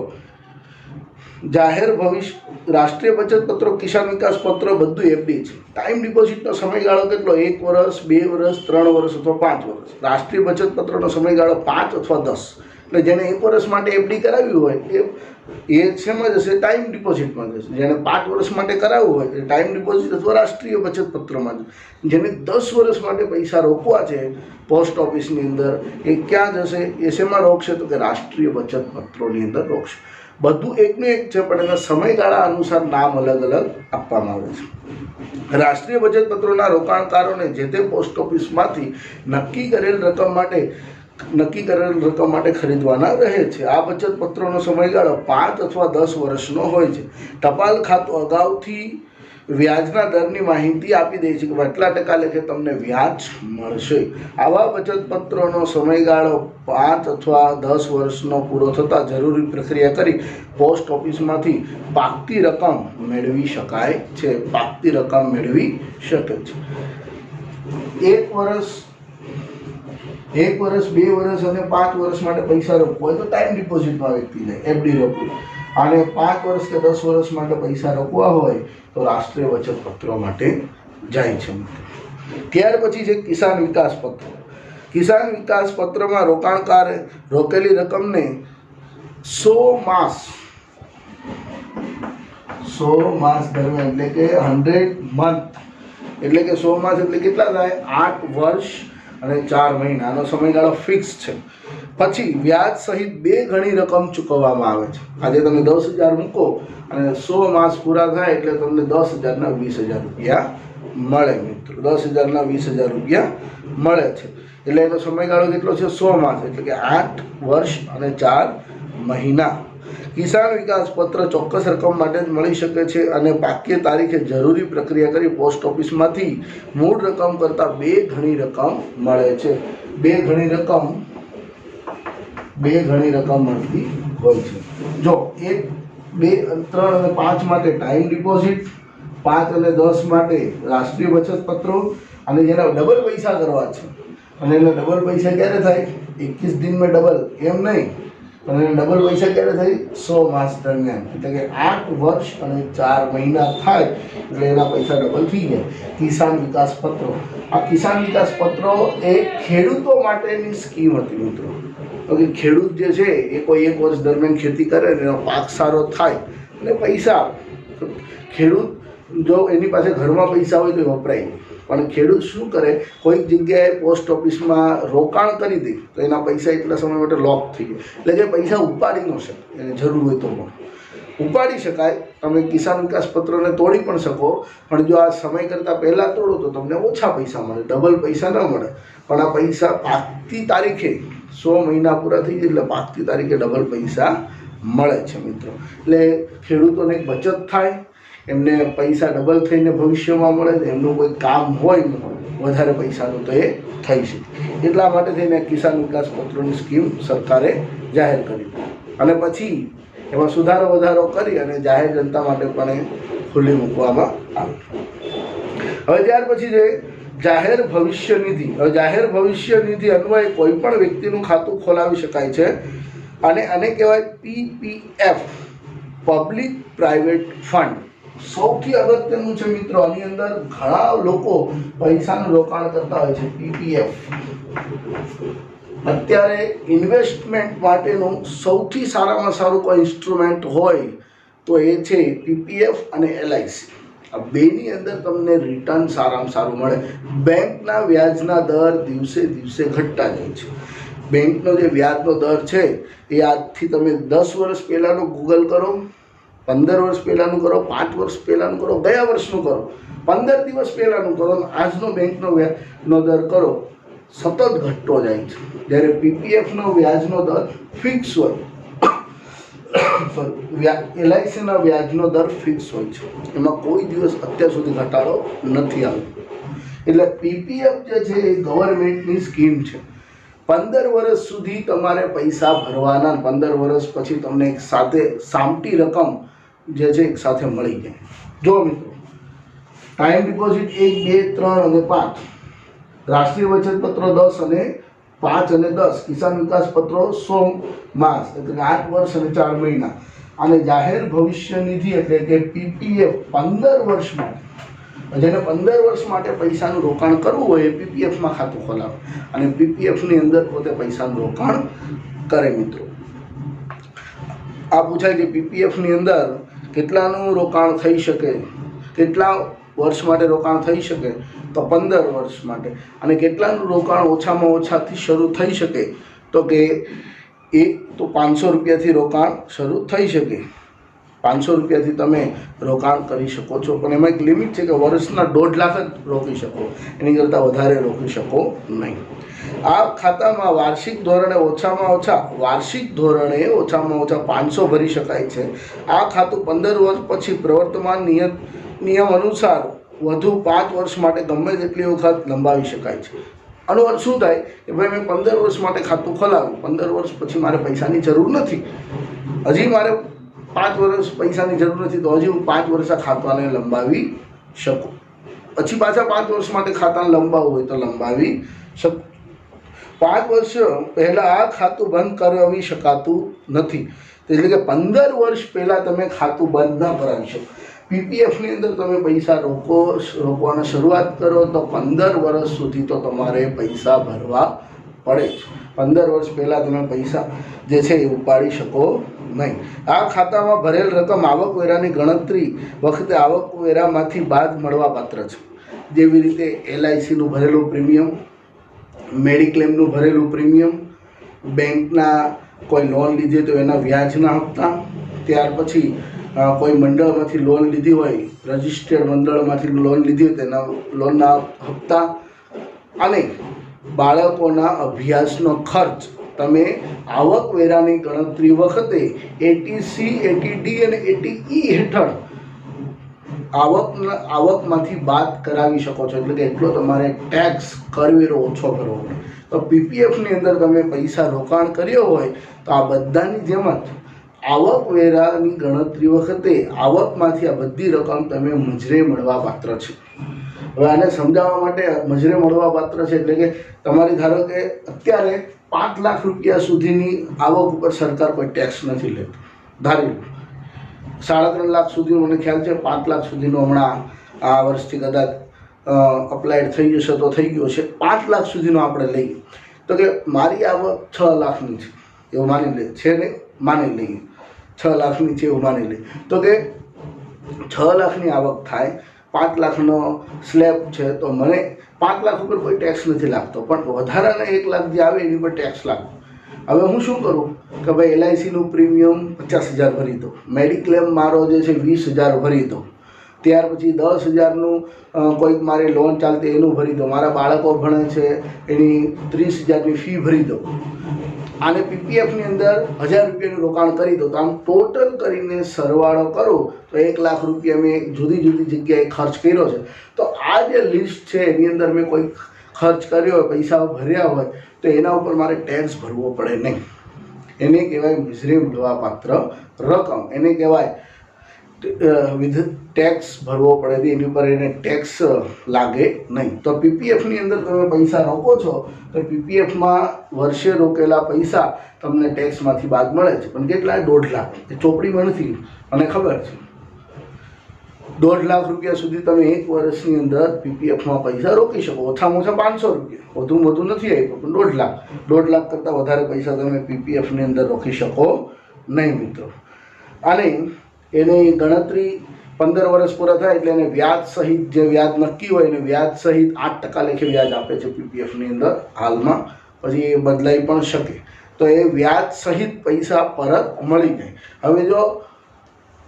જાહેર ભવિષ્ય, રાષ્ટ્રીય બચત પત્રો, કિસાન વિકાસ પત્ર બધું એફડી છે. ટાઈમ ડિપોઝિટનો સમયગાળો કેટલો? 1 વર્ષ, 2 વર્ષ, 3 વર્ષ અથવા 5 વર્ષ. રાષ્ટ્રીય બચત પત્રનો સમયગાળો 5 અથવા 10. એટલે જેને 1 વર્ષ માટે એફડી કરાવી હોય એ શેમાં જશે? ટાઈમ ડિપોઝિટમાં જશે. જેને 5 વર્ષ માટે કરાવવું હોય એ ટાઈમ ડિપોઝિટ અથવા રાષ્ટ્રીય બચત પત્રમાં જશે. જેને 10 વર્ષ માટે પૈસા રોકવા છે પોસ્ટ ઓફિસની અંદર એ ક્યાં જશે? એ શેમાં રોકશે? તો કે રાષ્ટ્રીય બચત પત્રોની અંદર રોકશે. બધું એકનું એક છે, પણ એના સમયગાળા અનુસાર નામ અલગ અલગ આપવામાં આવે છે. રાષ્ટ્રીય બચત પત્રોના રોકાણકારોને જે તે પોસ્ટ ઓફિસમાંથી નક્કી કરેલ રકમ માટે ખરીદવાના રહે છે. આ બચત પત્રોનો સમયગાળો 5 અથવા 10 વર્ષનો હોય છે. ટપાલ ખાતું અગાઉથી વ્યાજના દરની માહિતી આપી દે છે કે કેટલા ટકા લેખે તમને વ્યાજ મળશે. આવા બચત પત્રોનો સમયગાળો 5 અથવા 10 વર્ષનો પૂરો થતાં જરૂરી પ્રક્રિયા કરી પોસ્ટ ઓફિસમાંથી પાકતી રકમ મેળવી શકાય છે. પાકતી રકમ મેળવી શકે છે. 1 વર્ષ, 2 વર્ષ અને 5 વર્ષ માટે પૈસા રોકવા હોય તો ટાઈમ ડિપોઝિટમાં વ્યક્તિ જાય, એફડી રોકવું. અને 5 વર્ષ કે 10 વર્ષ માટે પૈસા રોકવા હોય તો રાષ્ટ્રીય બચત પત્રો માટે જાય છે. ત્યાર પછી છે કિસાન વિકાસ પત્ર. કિસાન વિકાસ પત્રમાં રોકાણકારે રોકેલી રકમને 100 માસ દરમિયાન એટલે કે 100 મંથ એટલે કે 100 માસ એટલે કેટલા થાય? 8 વર્ષ અને 4 મહિનાનો સમયગાળો ફિક્સ છે. પછી વ્યાજ સહિત 2 ગણી રકમ ચૂકવવામાં આવે છે. આજે તમે 10,000 મૂકો અને 100 માસ પૂરા થાય એટલે તમને 10,000 ના ₹20,000 મળે. મિત્રો, 10,000 ના ₹20,000 મળે છે. એટલે એનો સમયગાળો કેટલો છે? 100 માસ એટલે કે 8 વર્ષ અને 4 મહિના. કિસાન વિકાસ પત્ર ચોક્કસ રકમ માટે જ મળી શકે છે અને પાક્ય તારીખે જરૂરી પ્રક્રિયા કરી પોસ્ટ ઓફિસમાંથી મૂળ રકમ કરતાં 2 ગણી રકમ મળે છે. 2 ગણી રકમ મળતી હોય છે. જો 1, 2, 3 અને 5 માટે ટાઈમ ડિપોઝિટ, 5 અને 10 માટે રાષ્ટ્રીય બચત પત્રો અને જેના ડબલ પૈસા કરવા છે અને એના ડબલ પૈસા ક્યારે થાય? 21 दिन में डबल, એમ નહીં, અને એના ડબલ પૈસા ક્યારે થાય? 100 માસ દરમિયાન, એટલે કે 8 વર્ષ અને 4 મહિના થાય એટલે એના પૈસા ડબલ થઈ જાય. કિસાન વિકાસ પત્રો, આ કિસાન વિકાસ પત્રો એ ખેડૂતો માટેની સ્કીમ હતી મિત્રો. કે ખેડૂત જે છે એ કોઈ 1 વર્ષ દરમિયાન ખેતી કરે ને એનો પાક સારો થાય અને પૈસા આપે. ખેડૂત જો એની પાસે ઘરમાં પૈસા હોય તો વપરાય, પણ ખેડૂત શું કરે, કોઈક જગ્યાએ પોસ્ટ ઓફિસમાં રોકાણ કરી દે તો એના પૈસા એટલા સમય માટે લોક થઈ જાય, એટલે કે પૈસા ઉપાડી ન શકે. એને જરૂર હોય તો પણ ઉપાડી શકાય. તમે કિસાન વિકાસ પત્રને તોડી પણ શકો, પણ જો આ સમય કરતાં પહેલાં તોડો તો તમને ઓછા પૈસા મળે, ડબલ પૈસા ન મળે. પણ આ પૈસા પાકતી તારીખે 100 મહિના પૂરા થઈ જાય એટલે પાકતી તારીખે ડબલ પૈસા મળે છે મિત્રો. એટલે ખેડૂતોને એક બચત થાય, એમને પૈસા ડબલ થઈને ભવિષ્યમાં મળે, એમનું કોઈ કામ હોય વધારે પૈસાનું તો એ થઈ શકે. એટલા માટે થઈને કિસાન વિકાસ પત્રોની સ્કીમ સરકારે જાહેર કરી અને પછી એમાં સુધારો વધારો કરી અને જાહેર જનતા માટે પણ એ ખુલ્લી મૂકવામાં આવી. હવે ત્યાર પછી જે જાહેર ભવિષ્ય નિધિ, હવે જાહેર ભવિષ્ય નિધિ અન્વયે કોઈ પણ વ્યક્તિનું ખાતું ખોલાવી શકાય છે અને આને કહેવાય PPF, પબ્લિક પ્રાઇવેટ ફંડ. સૌથી અગત્યનું છે મિત્રો, આની અંદર ઘણા લોકો પૈસાનું રોકાણ કરતા હોય છે. PPF અત્યારે ઇન્વેસ્ટમેન્ટ માટેનું સૌથી સારામાં સારું કોઈ ઇન્સ્ટ્રુમેન્ટ હોય તો એ છે PPF અને LIC. આ બેની અંદર તમને રિટર્ન સારામાં સારું મળે. બેંકના વ્યાજના દર દિવસે દિવસે ઘટતા જાય છે. બેંકનો જે વ્યાજનો દર છે એ આજથી તમે 10 વર્ષ પહેલાંનું ગૂગલ કરો, 15 વર્ષ પહેલાંનું કરો, 5 વર્ષ પહેલાંનું કરો, ગયા વર્ષનું કરો, 15 દિવસ પહેલાંનું કરો, આજનો બેંકનો વ્યાજનો દર કરો, સતત ઘટતો જાય છે. જ્યારે PPFનો વ્યાજનો દર ફિક્સ હોય, LICના વ્યાજનો દર ફિક્સ હોય છે, એમાં કોઈ દિવસ અત્યાર સુધી ઘટાડો નથી આવ્યો. એટલે PPF જે છે એ ગવર્મેન્ટની સ્કીમ છે. 15 વર્ષ સુધી તમારે પૈસા ભરવાના, 15 વર્ષ પછી તમને એક સાથે સામટી રકમ જે છે એક સાથે મળી જાય. જો મિત્રો, ટાઈમ ડિપોઝિટ 1, 2, 3 અને 5, રાષ્ટ્રીય બચત પત્રો 10 અને 5 અને 10, કિસાન વિકાસ પત્રો 100 માસ એટલે કે 8 વર્ષ અને 4 મહિના, અને જાહેર ભવિષ્ય નિધિ એટલે કે PPF 15 વર્ષ માટે. જેને 15 વર્ષ માટે પૈસાનું રોકાણ કરવું હોય એ PPFમાં ખાતું ખોલાવે અને PPFની અંદર પોતે પૈસાનું રોકાણ કરે મિત્રો. આ પૂછાય કે PPFની અંદર કેટલાનું રોકાણ થઈ શકે, કેટલા વર્ષ માટે રોકાણ થઈ શકે? તો 15 વર્ષ માટે. અને કેટલાનું રોકાણ ઓછામાં ઓછાથી શરૂ થઈ શકે? તો કે એક તો 500 રૂપિયાથી રોકાણ શરૂ થઈ શકે. 500 રૂપિયાથી તમે રોકાણ કરી શકો છો, પણ એમાં એક લિમિટ છે કે વર્ષના 1.5 લાખ જ રોકી શકો, એની કરતાં વધારે રોકી શકો નહીં. આ ખાતામાં વાર્ષિક ધોરણે ઓછામાં ઓછા 500 ભરી શકાય છે. આ ખાતું 15 વર્ષ પછી પ્રવર્તમાન નિયમ અનુસાર વધુ 5 વર્ષ માટે ગમે તેટલી વખત લંબાવી શકાય છે. આનો અર્થ શું થાય કે ભાઈ મેં 15 વર્ષ માટે ખાતું ખોલાવ્યું, 15 વર્ષ પછી મારે પૈસાની જરૂર નથી, હજી મારે 5 વર્ષ પૈસાની જરૂર નથી, તો હજી હું 5 વર્ષ આ ખાતાને લંબાવી શકું. પછી પાછા 5 વર્ષ માટે ખાતાને લંબાવવું હોય તો લંબાવી શકું. 5 વર્ષ પહેલાં આ ખાતું બંધ કરાવી શકાતું નથી, એટલે કે 15 વર્ષ પહેલાં તમે ખાતું બંધ ન કરાવી શકો. PPFની અંદર તમે પૈસા રોકવાના શરૂઆત કરો તો 15 વર્ષ સુધી તો તમારે પૈસા ભરવા પડે છે. 15 વર્ષ પહેલાં તમે પૈસા જે છે એ ઉપાડી શકો નહીં. આ ખાતામાં ભરેલ રકમ આવકવેરાની ગણતરી વખતે આવકવેરામાંથી બાદ મળવાપાત્ર છે. જેવી રીતે LICનું ભરેલું પ્રીમિયમ, મેડિક્લેમનું ભરેલું પ્રીમિયમ, બેંકના કોઈ લોન લીધી તો એના વ્યાજના હપ્તા, ત્યાર પછી કોઈ મંડળમાંથી લોન લીધી હોય, રજિસ્ટર્ડ મંડળમાંથી લોન લીધી હોય તેના લોનના હપ્તા, અને બાળકોના અભ્યાસનો ખર્ચ તમે આવકવેરાની ગણતરી વખતે ATC, ATD અને ATE હેઠળ આવકમાંથી બાદ કરાવી શકો છો. એટલે કે એટલો તમારે ટેક્સ કરવેરો ઓછો કરવો પડે. તો PPFની અંદર તમે પૈસા રોકાણ કર્યો હોય તો આ બધાની જેમ જ આવકવેરાની ગણતરી વખતે આવકમાંથી આ બધી રકમ તમે મુજરે મળવા પાત્ર છે. હવે આને સમજાવવા માટે મજરે મળવા પાત્ર છે, એટલે કે તમારી ધારો કે અત્યારે 5 લાખ રૂપિયા સુધીની આવક ઉપર સરકાર કોઈ ટેક્સ નથી લેતી. ધારી લો 3.5 લાખ સુધી, મને ખ્યાલ છે 5 લાખ સુધીનો હમણાં આ વર્ષથી કદાચ અપ્લાઇડ થઈ જશે તો થઈ ગયો છે. 5 લાખ સુધીનો આપણે લઈએ તો કે મારી આવક 6 લાખની છે એવું માની લે છે ને, માની લઈએ 6 લાખની છે એવું માની લઈએ તો કે 6 લાખની આવક થાય, 5 લાખનો સ્લેબ છે તો મને 5 લાખ ઉપર કોઈ ટેક્સ નથી લાગતો, પણ વધારાના 1 લાખ જે આવે એની પર ટેક્સ લાગતો. હવે હું શું કરું કે ભાઈ LICનું પ્રીમિયમ 50,000 ભરી દો, મેડિક્લેમ મારો જે છે 20,000 ભરી દો, ત્યાર પછી 10,000નું કોઈક મારે લોન ચાલતી એનું ભરી દો, મારા બાળકો ભણે છે એની 30,000ની ફી ભરી દો, આને PPFની અંદર 1,000 રૂપિયાનું રોકાણ કરી દો. તો આમ ટોટલ કરીને સરવાળો કરો તો 1 લાખ રૂપિયા મેં જુદી જુદી જગ્યાએ ખર્ચ કર્યો છે. તો આ જે લિસ્ટ છે એની અંદર મેં કોઈ ખર્ચ કર્યો હોય, પૈસા ભર્યા હોય તો એના ઉપર મારે ટેક્સ ભરવો પડે નહીં. એને કહેવાય મિઝરી મળવાપાત્ર રકમ, એને કહેવાય વિથ ટેક્સ ભરવો પડે, એની ઉપર એને ટેક્સ લાગે નહીં. તો PPFની અંદર તમે પૈસા રોકો છો તો PPFમાં વર્ષે રોકેલા પૈસા તમને ટેક્સમાંથી બાદ મળે છે, પણ કેટલા? 1.5 લાખ. એ ચોપડીમાં નથી, મને ખબર છે. 1.5 લાખ રૂપિયા સુધી તમે 1 વર્ષની અંદર PPFમાં પૈસા રોકી શકો. ઓછામાં ઓછા 500 રૂપિયા, વધુ નથી આપ્યો, પણ 1.5 લાખ, 1.5 લાખ કરતાં વધારે પૈસા તમે PPFની અંદર રોકી શકો નહીં મિત્રો. અને એની ગણતરી 15 વર્ષ પૂરા થાય એટલે એને વ્યાજ સહિત, જે વ્યાજ નક્કી હોય એને વ્યાજ સહિત 8% લેખે વ્યાજ આપે છે PPFની અંદર હાલમાં, પછી એ બદલાઈ પણ શકે. તો એ વ્યાજ સહિત પૈસા પરત મળી જાય. હવે જો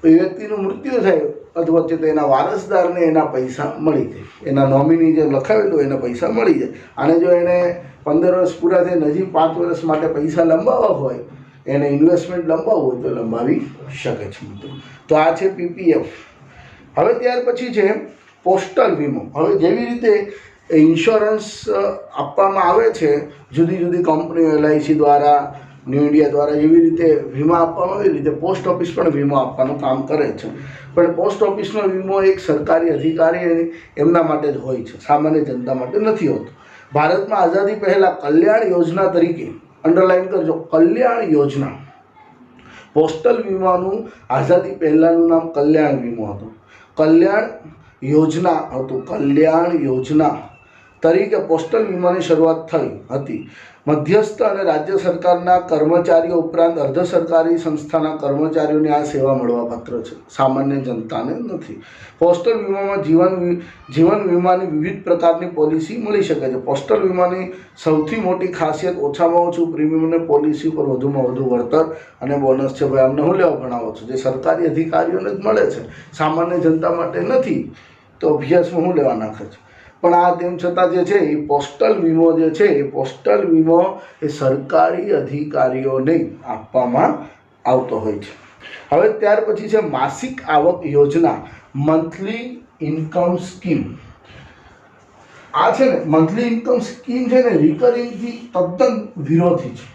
વ્યક્તિનું મૃત્યુ થાય અથવા તો એના વારસદારને એના પૈસા મળી જાય, એના નોમિની જે લખાવેલું એના પૈસા મળી જાય. અને જો એને 15 વર્ષ પૂરા થઈને હજી 5 વર્ષ માટે પૈસા લંબાવવા હોય, એને ઇન્વેસ્ટમેન્ટ લંબાવવું હોય તો લંબાવી શકે છે મિત્રો. તો આ છે PPF. હવે ત્યાર પછી છે પોસ્ટલ વીમો. હવે જેવી રીતે ઇન્સ્યોરન્સ આપવામાં આવે છે જુદી જુદી કંપનીઓ, LIC દ્વારા, ન્યૂ ઇન્ડિયા દ્વારા, એવી રીતે વીમા આપવામાં આવે, એ રીતે પોસ્ટ ઓફિસ પણ વીમો આપવાનું કામ કરે છે. પણ પોસ્ટ ઓફિસનો વીમો એક સરકારી અધિકારી એમના માટે જ હોય છે, સામાન્ય જનતા માટે નથી હોતો. ભારતમાં આઝાદી પહેલાં કલ્યાણ યોજના તરીકે, અંડરલાઈન કરજો, કલ્યાણ યોજના, પોસ્ટલ વીમાનું આઝાદી પહેલાંનું નામ કલ્યાણ વીમો હતું. કલ્યાણ યોજના હતું, કલ્યાણ યોજના તરીકે પોસ્ટલ વીમાની શરૂઆત થઈ હતી. મધ્યસ્થ અને રાજ્ય સરકારના કર્મચારીઓ ઉપરાંત અર્ધ સરકારી સંસ્થાના કર્મચારીઓને આ સેવા મળવાપાત્ર છે, સામાન્ય જનતાને નથી. પોસ્ટલ વીમામાં જીવન વીમાની વિવિધ પ્રકારની પોલિસી મળી શકે છે. પોસ્ટલ વીમાની સૌથી મોટી ખાસિયત ઓછામાં ઓછું પ્રીમિયમ અને પોલિસી પર વધુમાં વધુ વળતર અને બોનસ છે. ભાઈ આમને હું લેવા ભણાવો છો, જે સરકારી અધિકારીઓને જ મળે છે, સામાન્ય જનતા માટે નથી, તો અભ્યાસમાં હું લેવા નાખે છે. પણ આ તેમ છતાં જે છે એ પોસ્ટલ વીમો જે છે એ પોસ્ટલ વીમો એ સરકારી અધિકારીઓને આપવામાં આવતો હોય છે. હવે ત્યાર પછી છે માસિક આવક યોજના, મંથલી ઇન્કમ સ્કીમ. આ છે ને મંથલી ઇન્કમ સ્કીમ છે ને રિકરિંગથી તદ્દન વિરોધી છે.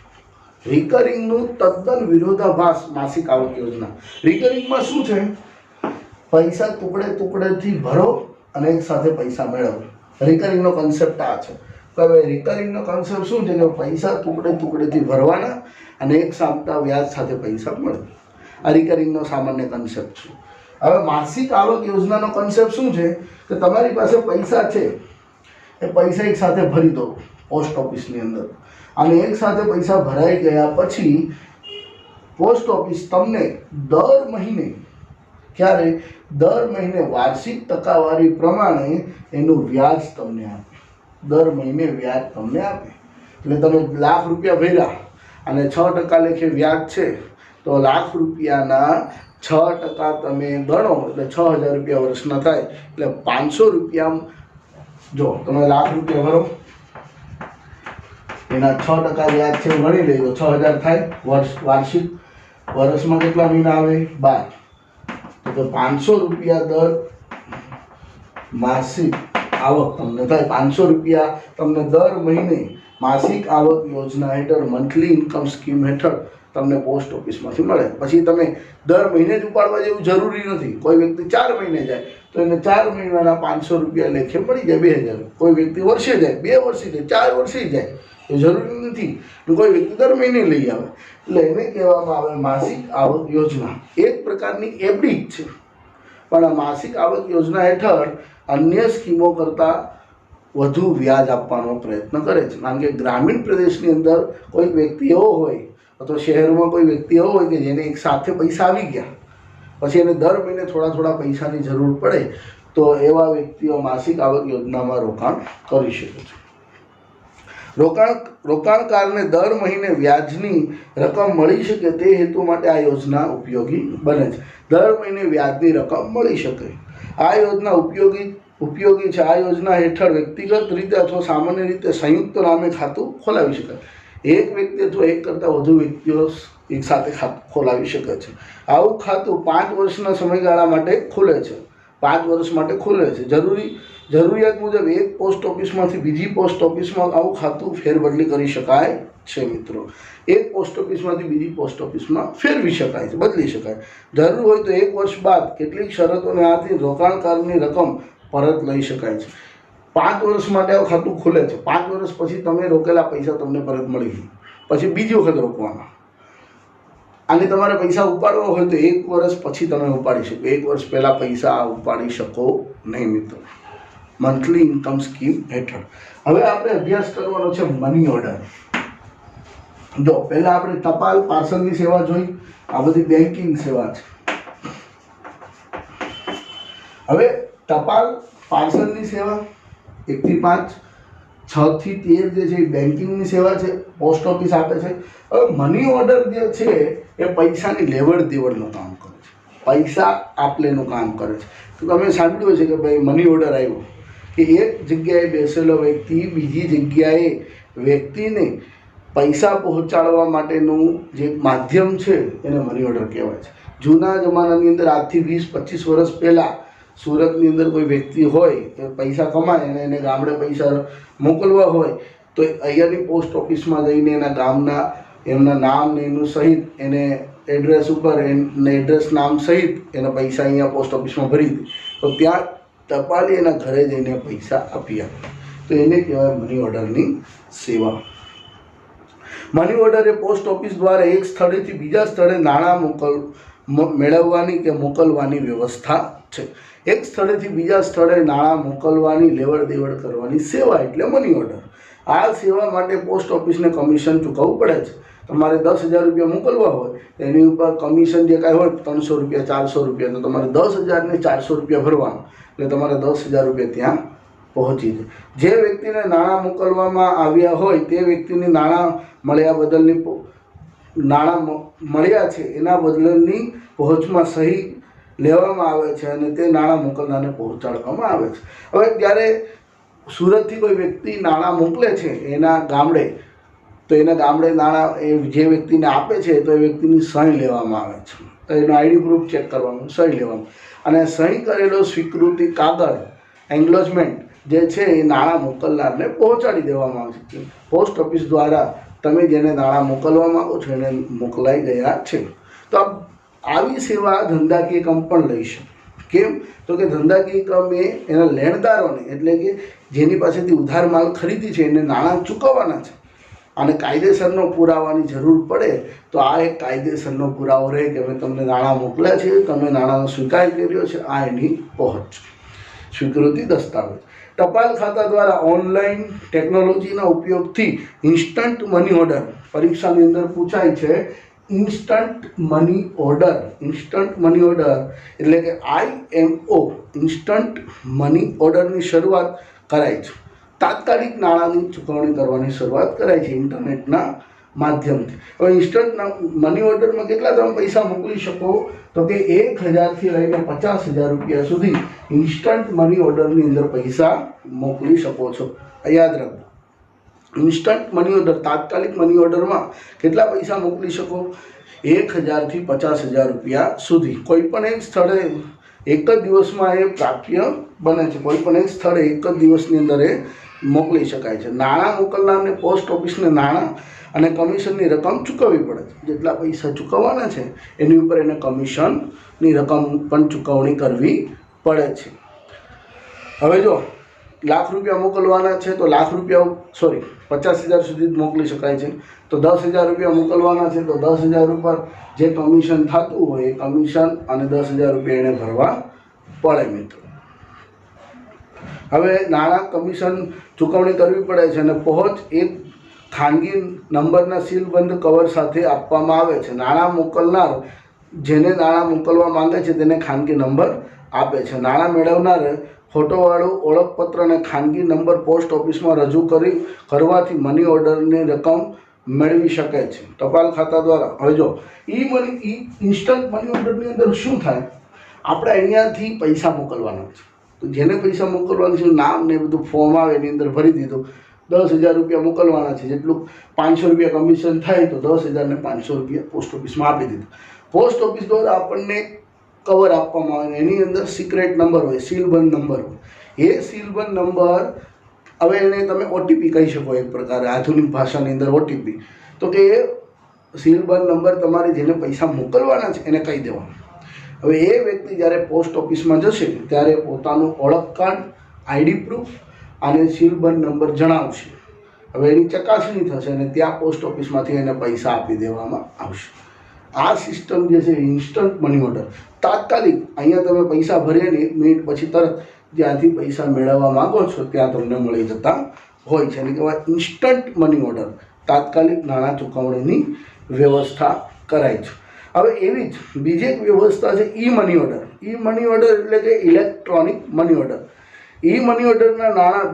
રિકરિંગનું તદ્દન વિરોધાભાસ માસિક આવક યોજના. રિકરિંગમાં શું છે? પૈસા ટુકડેથી ભરો અને એક સાથે પૈસા મેળવો. રિકરિંગનો કન્સેપ્ટ આ છે. હવે રિકરિંગનો કન્સેપ્ટ શું છે? કે પૈસા ટુકડેથી ભરવાના અને એક સામટા વ્યાજ સાથે પૈસા મળે. આ રિકરિંગનો સામાન્ય કન્સેપ્ટ છે. હવે માસિક આવક યોજનાનો કન્સેપ્ટ શું છે? કે તમારી પાસે પૈસા છે, એ પૈસા એક સાથે ભરી દો પોસ્ટ ઓફિસની અંદર, અને એક સાથે પૈસા ભરાઈ ગયા પછી પોસ્ટ ઓફિસ તમને દર મહિને, ક્યારે? દર મહિને વાર્ષિક ટકાવારી પ્રમાણે એનું વ્યાજ તમને આપે. દર મહિને વ્યાજ તમને આપે. એટલે તમે લાખ રૂપિયા ભર્યા અને 6% લેખે વ્યાજ છે, તો લાખ રૂપિયાના 6% તમે ગણો એટલે 6,000 રૂપિયા વર્ષના થાય. એટલે 500 રૂપિયા, જો તમે લાખ રૂપિયા ભરો, એના 6% વ્યાજ છે ગણી લઈ તો 6,000 થાય વાર્ષિક. વર્ષમાં કેટલા મહિના આવે? 12. તો 500 રૂપિયા દર માસિક આવક તમને થાય. 500 રૂપિયા તમને દર મહિને માસિક આવક યોજના હેઠળ, મંથલી ઇન્કમ સ્કીમ હેઠળ તમને પોસ્ટ ઓફિસમાંથી મળે। પછી તમે દર મહિને જ ઉપાડવા જેવું જરૂરી નથી। કોઈ વ્યક્તિ 4 મહિને જાય તો એને 4 મહિનાના 500 રૂપિયા લેખે મળી જાય 2000। કોઈ વ્યક્તિ વર્ષે જાય, 2 વર્ષે જાય, 4 વર્ષે જાય, એ જરૂરી નથી। કોઈ વ્યક્તિ દર મહિને લઈ આવે, એટલે એને કહેવામાં આવે માસિક આવક યોજના। એક પ્રકારની એફડી જ છે, પણ આ માસિક આવક યોજના હેઠળ અન્ય સ્કીમો કરતાં વધુ વ્યાજ આપવાનો પ્રયત્ન કરે છે। કારણ કે ગ્રામીણ પ્રદેશની અંદર કોઈ વ્યક્તિ એવો હોય અથવા શહેરમાં કોઈ વ્યક્તિ એવો હોય કે જેને એક સાથે પૈસા આવી ગયા, પછી એને દર મહિને થોડા પૈસાની જરૂર પડે, તો એવા વ્યક્તિઓ માસિક આવક યોજનામાં રોકાણ કરી શકે છે। રોકાણકારને દર મહિને વ્યાજની રકમ મળી શકે તે હેતુ માટે આ યોજના ઉપયોગી બને છે। દર મહિને વ્યાજની રકમ મળી શકે, આ યોજના ઉપયોગી છે। આ યોજના હેઠળ વ્યક્તિગત રીતે અથવા સામાન્ય રીતે સંયુક્ત નામે ખાતું ખોલાવી શકાય। એક વ્યક્તિ અથવા એક કરતાં વધુ વ્યક્તિઓ એક સાથે ખાતું ખોલાવી શકે છે। આવું ખાતું 5 વર્ષના સમયગાળા માટે ખુલે છે। 5 વર્ષ માટે ખુલે છે। જરૂરિયાત મુજબ એક પોસ્ટ ઓફિસમાંથી બીજી પોસ્ટ ઓફિસમાં આવું ખાતું ફેરબદલી કરી શકાય છે। મિત્રો, એક પોસ્ટ ઓફિસમાંથી બીજી પોસ્ટ ઓફિસમાં ફેરવી શકાય છે, બદલી શકાય। જરૂર હોય તો 1 વર્ષ બાદ કેટલીક શરતોને આધારે રોકાણકારની રકમ પરત લઈ શકાય છે। 5 વર્ષ માટે આ ખાતું ખુલે છે। 5 વર્ષ પછી તમે રોકેલા પૈસા તમને પરત મળી ગઈ, પછી બીજી વખત રોકવાના। અને તમારે પૈસા ઉપાડવા હોય તો 1 વર્ષ પછી તમે ઉપાડી શકો। 1 વર્ષ પહેલાં પૈસા ઉપાડી શકો નહીં મિત્રો, મંથલી ઇન્કમ સ્કીમ હેઠળ। હવે આપણે અભ્યાસ કરવાનો છે મની ઓર્ડર। જો પહેલાં આપણે ટપાલ પાર્સલની સેવા જોઈ, આ બધી બેન્કિંગ સેવા છે। હવે ટપાલ પાર્સલની સેવા 1 થી 5, 6 થી 13 જે છે એ બેન્કિંગની સેવા છે, પોસ્ટ ઓફિસ આપે છે। હવે મની ઓર્ડર જે છે એ પૈસાની લેવડ દેવડનું કામ કરે છે, પૈસા આપલેનું કામ કરે છે। તો તમે સાંભળ્યું છે કે ભાઈ મની ઓર્ડર આવ્યો કે એક જગ્યાએ બેસેલો વ્યક્તિ બીજી જગ્યાએ વ્યક્તિને પૈસા પહોંચાડવા માટેનું જે માધ્યમ છે એને મની ઓર્ડર કહેવાય છે। જૂના જમાનાની અંદર આજથી 20-25 વર્ષ પહેલાં સુરતની અંદર કોઈ વ્યક્તિ હોય કે પૈસા કમાય અને એને ગામડે પૈસા મોકલવા હોય તો અહીંયાની પોસ્ટ ઓફિસમાં જઈને એના ગામના એમના નામ ને એનું સહિત એને એડ્રેસ ઉપર એડ્રેસ નામ સહિત એના પૈસા અહીંયા પોસ્ટ ઓફિસમાં ભરી દે, તો ત્યાં ટપાલી એના ઘરે જઈને પૈસા આપી આપે, તો એને કહેવાય મની ઓર્ડરની સેવા। મની ઓર્ડર એ પોસ્ટ ઓફિસ દ્વારા એક સ્થળેથી બીજા સ્થળે નાણાં મેળવવાની કે મોકલવાની વ્યવસ્થા છે। એક સ્થળેથી બીજા સ્થળે નાણાં મોકલવાની લેવડ દેવડ કરવાની સેવા એટલે મની ઓર્ડર। આ સેવા માટે પોસ્ટ ઓફિસને કમિશન ચૂકવવું પડે છે। તમારે 10,000 રૂપિયા મોકલવા હોય તો એની ઉપર કમિશન જે કાંઈ હોય 300 રૂપિયા 400 રૂપિયા, તો તમારે 10,000 ને 400 રૂપિયા ભરવાનું, એટલે તમારે 10,000 રૂપિયા ત્યાં પહોંચી જાય। જે વ્યક્તિને નાણાં મોકલવામાં આવ્યા હોય તે વ્યક્તિને નાણાં મળ્યા છે એના બદલની પહોંચમાં સહી લેવામાં આવે છે અને તે નાણાં મોકલનારને પહોંચાડવામાં આવે છે। હવે ત્યારે સુરતથી કોઈ વ્યક્તિ નાણાં મોકલે છે એના ગામડે, તો એના ગામડે નાણાં એ જે વ્યક્તિને આપે છે તો એ વ્યક્તિની સહી લેવામાં આવે છે, તો એનો આઈડી પ્રૂફ ચેક કરવાનું, સહી લેવાનું, અને સહી કરેલો સ્વીકૃતિ કાગળ એન્ગ્લોજમેન્ટ જે છે એ નાણાં મોકલનારને પહોંચાડી દેવામાં આવે છે। પોસ્ટ ઓફિસ દ્વારા તમે જેને નાણાં મોકલવા માગો છો એને મોકલાઈ ગયા છે। તો આવી સેવા ધંધાકીય કામ પણ લઈ શકે। કેમ? તો કે ધંધાકીય કામ એ એના લેણદારોને એટલે કે જેની પાસેથી ઉધાર માલ ખરીદી છે એને નાણાં ચૂકવવાના છે અને કાયદેસરનો પુરાવાની જરૂર પડે તો આ એક કાયદેસરનો પુરાવો રહે કે અમે તમને નાણાં મોકલ્યા છે, તમે નાણાંનો સ્વીકાર કર્યો છે, આ એની પહોંચ સ્વીકૃતિ દસ્તાવેજ। ટપાલ ખાતા દ્વારા ઓનલાઈન ટેકનોલોજીના ઉપયોગથી ઇન્સ્ટન્ટ મની ઓર્ડર, પરીક્ષાની અંદર પૂછાય છે instant money order. Instant money order એટલે કે IMO ઇન્સ્ટન્ટ મની ઓર્ડરની શરૂઆત કરાય છે। તાત્કાલિક નાણાંની ચૂકવણી કરવાની શરૂઆત કરાય છે ઇન્ટરનેટના માધ્યમથી। હવે ઇન્સ્ટન્ટ મની ઓર્ડરમાં કેટલા તમે પૈસા મોકલી શકો? તો કે 1,000થી લઈને 50,000 રૂપિયા સુધી ઇન્સ્ટન્ટ મની ઓર્ડરની અંદર પૈસા મોકલી શકો છો। યાદ રાખો, ઇન્સ્ટન્ટ મની ઓર્ડર તાત્કાલિક મની ઓર્ડરમાં કેટલા પૈસા મોકલી શકો? 1,000થી 50,000 રૂપિયા સુધી કોઈ પણ એક સ્થળે એક જ દિવસમાં એ પ્રાપ્ય બને છે। કોઈ પણ એક સ્થળે એક જ દિવસની અંદર એ મોકલી શકાય છે। નાણાં મોકલનારને પોસ્ટ ઓફિસને નાણાં અને કમિશનની રકમ ચૂકવવી પડે છે. જેટલા પૈસા ચૂકવવાના છે એની ઉપર એને કમિશનની રકમ પણ ચૂકવણી કરવી પડે છે. હવે જો ₹1,00,000 મોકલવાના છે તો ₹50,000 સુધી જ મોકલી શકાય છે. તો ₹10,000 મોકલવાના છે તો 10,000 ઉપર જે કમિશન થતું હોય એ કમિશન અને ₹10,000 એને ભરવા પડે મિત્રો. હવે નાણાં કમિશન ચૂકવણી કરવી પડે છે અને પહોંચ એક ખાનગી નંબરના સીલબંધ કવર સાથે આપવામાં આવે છે. નાણાં મોકલનાર જેને નાણાં મોકલવા માંગે છે તેને ખાનગી નંબર આપે છે. નાણાં મેળવનાર ફોટોવાળું ઓળખપત્ર અને ખાનગી નંબર પોસ્ટ ઓફિસમાં રજૂ કરવાથી મની ઓર્ડરની રકમ મેળવી શકે છે ટપાલ ખાતા દ્વારા. હવે જો ઇન્સ્ટન્ટ મની ઓર્ડરની અંદર શું થાય, આપણે અહીંયાથી પૈસા મોકલવાના છે તો જેને પૈસા મોકલવાનું છે નામ ને બધું ફોર્મ આવે એની અંદર ભરી દીધું. ₹10,000 મોકલવાના છે, જેટલું ₹500 કમિશન થાય તો 10,000 ને ₹500 પોસ્ટ ઓફિસમાં આપી દીધું. પોસ્ટ ઓફિસ દ્વારા આપણને કવર આપવામાં આવે, એની અંદર સિક્રેટ નંબર હોય, સીલબંધ નંબર હોય. એ સીલબંધ નંબર, હવે એને તમે ઓટીપી કહી શકો એક પ્રકારે, આધુનિક ભાષાની અંદર ઓટીપી. તો કે એ સીલબંધ નંબર તમારે જેને પૈસા મોકલવાના છે એને કહી દેવાનું. હવે એ વ્યક્તિ જ્યારે પોસ્ટ ઓફિસમાં જશે ત્યારે પોતાનું ઓળખ કાર્ડ, આઈડી પ્રૂફ અને સીલબંધ નંબર જણાવશે. હવે એની ચકાસણી થશે અને ત્યાં પોસ્ટ ઓફિસમાંથી એને પૈસા આપી દેવામાં આવશે. આ સિસ્ટમ જે છે ઇન્સ્ટન્ટ મની ઓર્ડર, તાત્કાલિક અહીંયા તમે પૈસા ભરીએ ને 1 મિનિટ પછી તરત જ્યાંથી પૈસા મેળવવા માગો છો ત્યાં તમને મળી જતા હોય છે. એને કહેવાય ઇન્સ્ટન્ટ મની ઓર્ડર. તાત્કાલિક નાણાં ચૂકવણીની વ્યવસ્થા કરાય છે. હવે એવી જ બીજી એક વ્યવસ્થા છે ઈ મની ઓર્ડર. ઈ મની ઓર્ડર એટલે કે ઇલેક્ટ્રોનિક મની ઓર્ડર. ઈ મની ઓર્ડરના નાણાં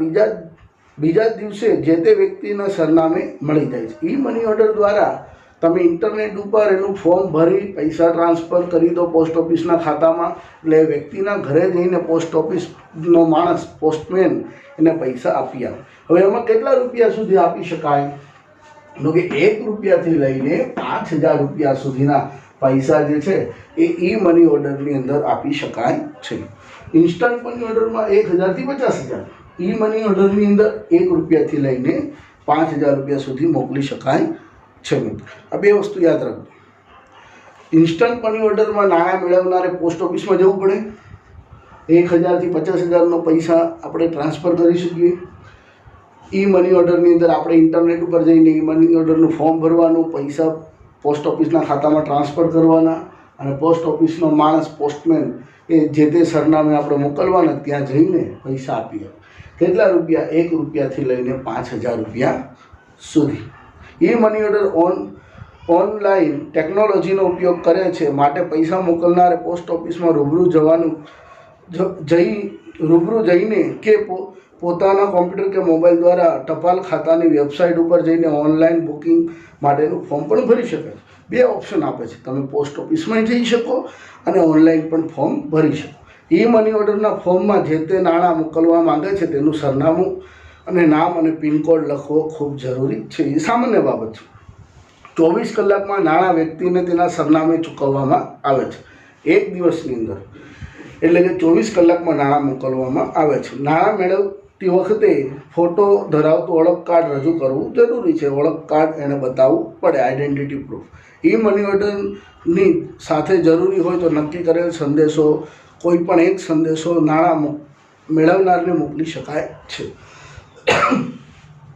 બીજા દિવસે જે તે વ્યક્તિના સરનામે મળી જાય છે. ઈ મની ઓર્ડર દ્વારા તમે ઇન્ટરનેટ ઉપર એનું ફોર્મ ભરી પૈસા ટ્રાન્સફર કરી દો પોસ્ટ ઓફિસના ખાતામાં, એટલે વ્યક્તિના ઘરે જઈને પોસ્ટ ઓફિસનો માણસ, પોસ્ટમેન એને પૈસા આપી આવે. હવે એમાં કેટલા રૂપિયા સુધી આપી શકાય? તો કે ₹1 લઈને ₹5,000 સુધીના પૈસા જે છે એ ઈ મની ઓર્ડરની અંદર આપી શકાય છે. ઇન્સ્ટન્ટ મની ઓર્ડરમાં 1,000 થી 50,000, ઈ મની ઓર્ડરની અંદર ₹1 લઈને ₹5,000 સુધી મોકલી શકાય છે. આ બે વસ્તુ યાદ રાખજો. ઇન્સ્ટન્ટ મની ઓર્ડરમાં નાણાં મેળવનારે પોસ્ટ ઓફિસમાં જવું પડે, 1,000 થી 50,000નો પૈસા આપણે ટ્રાન્સફર કરી શકીએ. ઈ મની ઓર્ડરની અંદર આપણે ઇન્ટરનેટ ઉપર જઈને ઈ મની ઓર્ડરનું ફોર્મ ભરવાનું, પૈસા પોસ્ટ ઓફિસના ખાતામાં ટ્રાન્સફર કરવાના અને પોસ્ટ ઓફિસનો માણસ, પોસ્ટમેન એ જે તે સરનામે આપણે મોકલવાના, ત્યાં જઈને પૈસા આપીએ. કેટલા રૂપિયા? ₹1 લઈને ₹5,000 સુધી. ઈ મની ઓર્ડર ઓનલાઈન ટેકનોલોજીનો ઉપયોગ કરે છે, માટે પૈસા મોકલનારે પોસ્ટ ઓફિસમાં રૂબરૂ જઈને કે પોતાના કોમ્પ્યુટર કે મોબાઈલ દ્વારા ટપાલ ખાતાની વેબસાઇટ ઉપર જઈને ઓનલાઈન બુકિંગ માટેનું ફોર્મ પણ ભરી શકે છે. 2 ઓપ્શન આપે છે, તમે પોસ્ટ ઓફિસમાં જઈ શકો અને ઓનલાઈન પણ ફોર્મ ભરી શકો. ઈ મની ઓર્ડરના ફોર્મમાં જે તે નાણાં મોકલવા માંગે છે તેનું સરનામું અને નામ અને પિનકોડ લખવો ખૂબ જરૂરી છે. એ સામાન્ય બાબત છે. 24 કલાકમાં નાણાં વ્યક્તિને તેના સરનામે ચૂકવવામાં આવે છે. 1 દિવસની અંદર, એટલે કે 24 કલાકમાં નાણાં મોકલવામાં આવે છે. નાણાં મેળવતી વખતે ફોટો ધરાવતું ઓળખ કાર્ડ રજૂ કરવું જરૂરી છે. ઓળખ કાર્ડ એને બતાવવું પડે, આઈડેન્ટિટી પ્રૂફ. ઈ મની ઓર્ડરની સાથે જરૂરી હોય તો નક્કી કરેલ સંદેશો, કોઈ પણ એક સંદેશો નાણાં મેળવનારને મોકલી શકાય છે.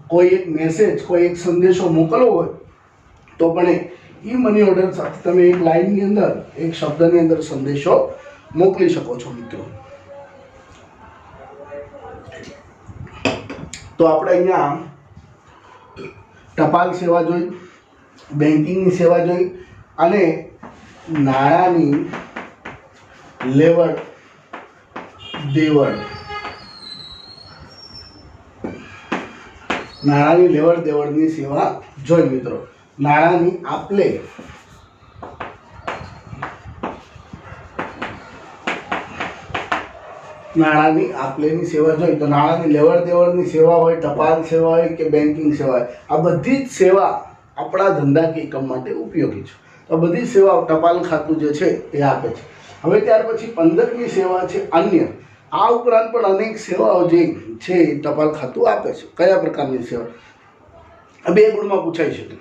કોઈ એક મેસેજ, કોઈ એક સંદેશો મોકલવો હોય તો પણ ઈ મની ઓર્ડર સાથે તમે એક લાઇનની અંદર, એક શબ્દની અંદર સંદેશો મોકલી શકો છો મિત્રો. તો આપણે અહીંયા ટપાલ સેવા જોઈ, બેન્કિંગની સેવા જોઈ અને નાણાંની લેવડ દેવડની સેવા જોઈ મિત્રો. નાણાંની આપલે આપલેની સેવા જોઈ તો નાણાંની લેવડ દેવડની સેવા હોય, ટપાલ સેવા હોય કે બેન્કિંગ સેવા હોય, આ બધી જ સેવા આપણા ધંધાકીય એકમ માટે ઉપયોગી છે. તો બધી સેવાઓ ટપાલ ખાતું જે છે એ આપે છે. હવે ત્યાર પછી 15મી સેવા છે અન્ય. આ ઉપરાંત પણ અનેક સેવાઓ જે છે ટપાલ ખાતું આપે છે. કયા પ્રકારની સેવા? આ 2 ગુણમાં પૂછાઈ શકે.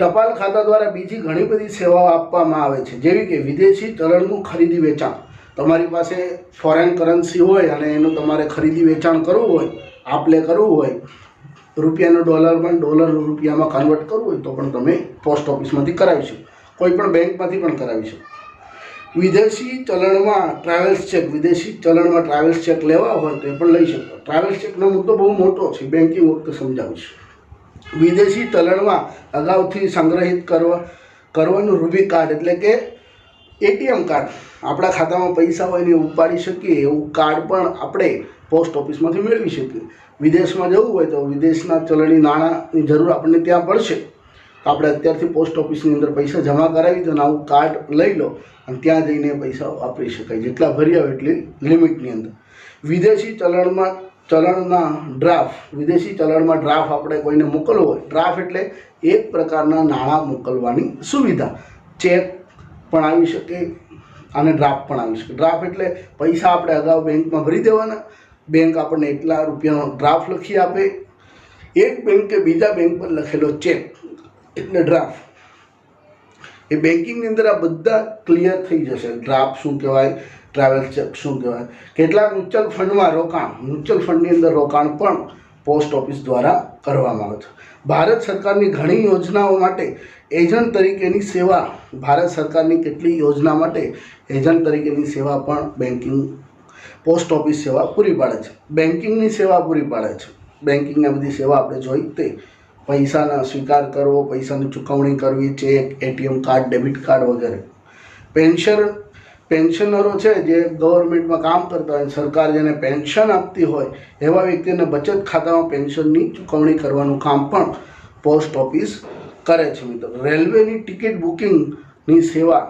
ટપાલ ખાતા દ્વારા બીજી ઘણી બધી સેવાઓ આપવામાં આવે છે, જેવી કે વિદેશી ચલણનું ખરીદી વેચાણ. તમારી પાસે ફોરેન કરન્સી હોય અને એનું તમારે ખરીદી વેચાણ કરવું હોય, આપ લે કરવું હોય, રૂપિયાનું ડોલરમાં, ડોલર રૂપિયામાં કન્વર્ટ કરવું હોય તો પણ તમે પોસ્ટ ઓફિસમાંથી કરાવી શકો, કોઈ પણ બેંકમાંથી પણ કરાવી શકો. વિદેશી ચલણમાં ટ્રાવેલ્સ ચેક, વિદેશી ચલણમાં ટ્રાવેલ્સ ચેક લેવા હોય તો એ પણ લઈ શકો. ટ્રાવેલ્સ ચેકનો મુદ્દો બહુ મોટો છે, બેન્કિંગ વખતે સમજાવીશ. વિદેશી ચલણમાં અગાઉથી સંગ્રહિત કરવાનું રૂબી કાર્ડ એટલે કે એટીએમ કાર્ડ, આપણા ખાતામાં પૈસા હોય ને ઉપાડી શકીએ એવું કાર્ડ પણ આપણે પોસ્ટ ઓફિસમાંથી મેળવી શકીએ. વિદેશમાં જવું હોય તો વિદેશના ચલણી નાણાંની જરૂર આપણને ત્યાં પડશે, તો આપણે અત્યારથી પોસ્ટ ઓફિસની અંદર પૈસા જમા કરાવી દો અને આવું કાર્ડ લઈ લો અને ત્યાં જઈને પૈસા વાપરી શકાય, જેટલા ભર્યા હોય એટલી લિમિટની અંદર. વિદેશી ચલણના ડ્રાફ્ટ, વિદેશી ચલણમાં ડ્રાફ્ટ આપણે કોઈને મોકલવો હોય, ડ્રાફ્ટ એટલે એક પ્રકારના નાણાં મોકલવાની સુવિધા. ચેક પણ આવી શકે અને ડ્રાફ્ટ પણ આવી શકે. ડ્રાફ્ટ એટલે પૈસા આપણે અગાઉ બેંકમાં ભરી દેવાના, બેંક આપણને એટલા રૂપિયાનો ડ્રાફ્ટ લખી આપે, એક બેંક કે બીજા બેંક પર લખેલો ચેક એટલે ડ્રાફ્ટ. એ બેન્કિંગની અંદર આ બધા ક્લિયર થઈ જશે. ડ્રાફ્ટ શું કહેવાય, ટ્રાવેલ ચેક શું કહેવાય. કેટલાક મ્યુચ્યુઅલ ફંડમાં રોકાણ, મ્યુચ્યુઅલ ફંડની અંદર રોકાણ પણ પોસ્ટ ઓફિસ દ્વારા કરવામાં આવે છે. ભારત સરકારની ઘણી યોજનાઓ માટે એજન્ટ તરીકેની સેવા, ભારત સરકારની કેટલી યોજના માટે એજન્ટ તરીકેની સેવા પણ બેન્કિંગ પોસ્ટ ઓફિસ સેવા પૂરી પાડે છે. બેન્કિંગની સેવા પૂરી પાડે છે. બેન્કિંગની બધી સેવા આપણે જોઈ તે પૈસાના સ્વીકાર કરવો, પૈસાની ચૂકવણી કરવી, check, ATM card, debit card વગેરે. પેન્શનરો છે જે ગવર્મેન્ટમાં કામ કરતા હોય, સરકાર જેને પેન્શન આપતી હોય એવા વ્યક્તિને બચત ખાતામાં પેન્શનની ચૂકવણી કરવાનું કામ પણ પોસ્ટ ઓફિસ કરે છે. મિત્રો, રેલવેની ટિકિટ બુકિંગની સેવા,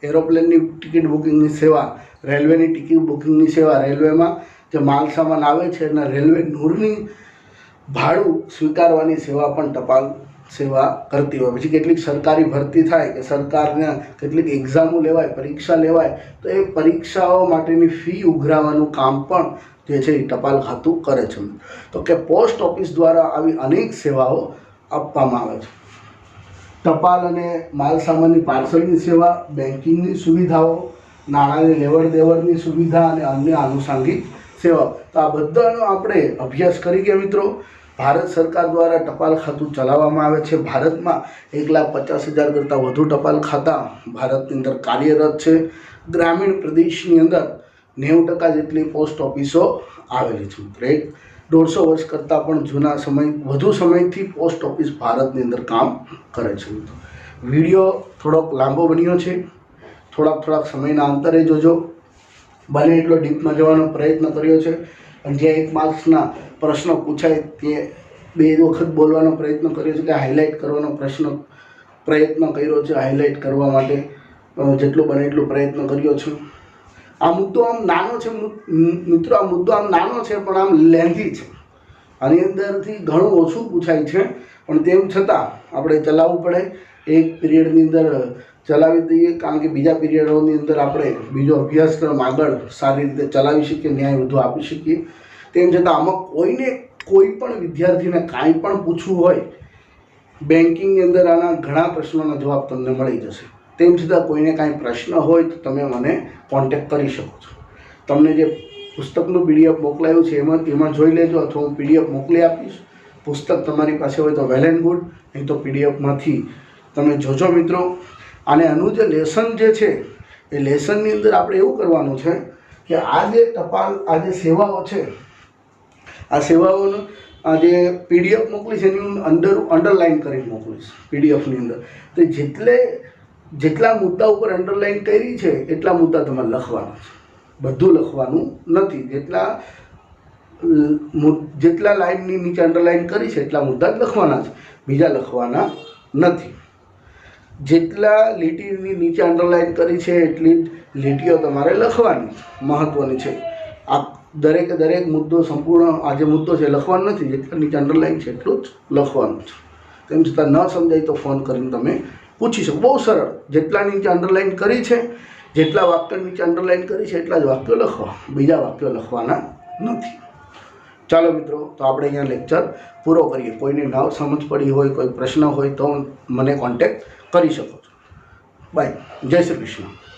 એરોપ્લેનની ટિકિટ બુકિંગની સેવા, રેલવેની ટિકિટ બુકિંગની સેવા, રેલવેમાં જે માલ સામાન આવે છે એના રેલવે નૂરની ભાડું સ્વીકારવાની સેવા પણ ટપાલ સેવા કરતી હોય. પછી કેટલીક સરકારી ભરતી થાય કે સરકારના કેટલીક એક્ઝામો લેવાય, પરીક્ષા લેવાય, તો એ પરીક્ષાઓ માટેની ફી ઉઘરાવવાનું કામ પણ જે છે એ ટપાલ ખાતું કરે છે. તો કે પોસ્ટ ઓફિસ દ્વારા આવી અનેક સેવાઓ આપવામાં આવે છે. ટપાલ અને માલ સામાનની પાર્સલની સેવા, બેન્કિંગની સુવિધાઓ, નાણાંની લેવડ દેવડની સુવિધા અને અન્ય આનુષાંગિક સેવાઓ. તો આ બધાનો આપણે અભ્યાસ કરી ગયા મિત્રો. ભારત સરકાર દ્વારા ટપાલ ખાતું ચલાવવામાં આવે છે. ભારતમાં 1,50,000 કરતાં વધુ ટપાલ ખાતા ભારતની અંદર કાર્યરત છે. ગ્રામીણ પ્રદેશની અંદર 90% જેટલી પોસ્ટ ઓફિસો આવેલી છે. મિત્રો, 150 વર્ષ કરતાં પણ જૂના વધુ સમયથી પોસ્ટ ઓફિસ ભારતની અંદર કામ કરે છે. વિડીયો થોડોક લાંબો બન્યો છે, થોડાક સમયના અંતરે જોજો. બને એટલો ડીપમાં જવાનો પ્રયત્ન કર્યો છે અને જે 1 માર્ક્સના પ્રશ્નો પૂછાય તે 2 વખત બોલવાનો પ્રયત્ન કર્યો છે, કે હાઇલાઇટ કરવાનો પ્રયત્ન કર્યો છે. હાઇલાઇટ કરવા માટે જેટલું બને એટલો પ્રયત્ન કર્યો છે. આ મુદ્દો આમ નાનો છે મિત્રો, આ મુદ્દો આમ નાનો છે પણ આમ લેન્ધી છે. આની અંદરથી ઘણું ઓછું પૂછાય છે, પણ તેમ છતાં આપણે ચલાવવું પડે. એક પીરિયડની અંદર ચલાવી દઈએ, કારણ કે બીજા પીરિયડોની અંદર આપણે બીજો અભ્યાસક્રમ આગળ સારી રીતે ચલાવી શકીએ, ન્યાય વધુ આપી શકીએ. તેમ છતાં આમાં કોઈ પણ વિદ્યાર્થીને કાંઈ પણ પૂછવું હોય, બેન્કિંગની અંદર આના ઘણા પ્રશ્નોના જવાબ તમને મળી જશે. તેમ છતાં કોઈને કાંઈ પ્રશ્ન હોય તો તમે મને કોન્ટેક્ટ કરી શકો છો. તમને જે પુસ્તકનું PDF મોકલાયું છે એમાં જોઈ લેજો, અથવા હું PDF મોકલી આપીશ. પુસ્તક તમારી પાસે હોય તો વેલ એન્ડ ગુડ, નહીં તો PDFમાંથી તમે જોજો મિત્રો. અને આનું જે લેસન જે છે એ લેસનની અંદર આપણે એવું કરવાનું છે કે આ જે ટપાલ, આ જે સેવાઓ છે, આ સેવાઓનું આ જે PDF મોકલીશ એની હું અંડરલાઇન કરીને મોકલીશ PDFની અંદર. તો જેટલા મુદ્દા ઉપર અંડરલાઇન કરી છે એટલા મુદ્દા તમારે લખવાના છે, બધું લખવાનું નથી. જેટલા લાઇનની નીચે અંડરલાઇન કરી છે એટલા મુદ્દા જ લખવાના છે, બીજા લખવાના નથી. જેટલા લીટીની નીચે અંડરલાઇન કરી છે એટલી જ લીટીઓ તમારે લખવાની મહત્ત્વની છે. આ દરેક મુદ્દો સંપૂર્ણ આ જે મુદ્દો છે લખવાનો નથી, જેટલા નીચે અંડરલાઇન છે એટલું જ લખવાનું છે. તેમ છતાં ન સમજાય તો ફોન કરીને તમે પૂછી શકો. બહુ સરળ. જેટલા નીચે અંડરલાઇન કરી છે, જેટલા વાક્ય નીચે અંડરલાઇન કરી છે એટલા જ વાક્યો લખવા, બીજા વાક્યો લખવાના નથી. ચાલો મિત્રો, તો આપણે અહીંયા લેક્ચર પૂરો કરીએ. કોઈને ના સમજ પડી હોય, કોઈ પ્રશ્ન હોય તો મને કોન્ટેક્ટ કરી શકો છો. બાય. જય શ્રી કૃષ્ણ.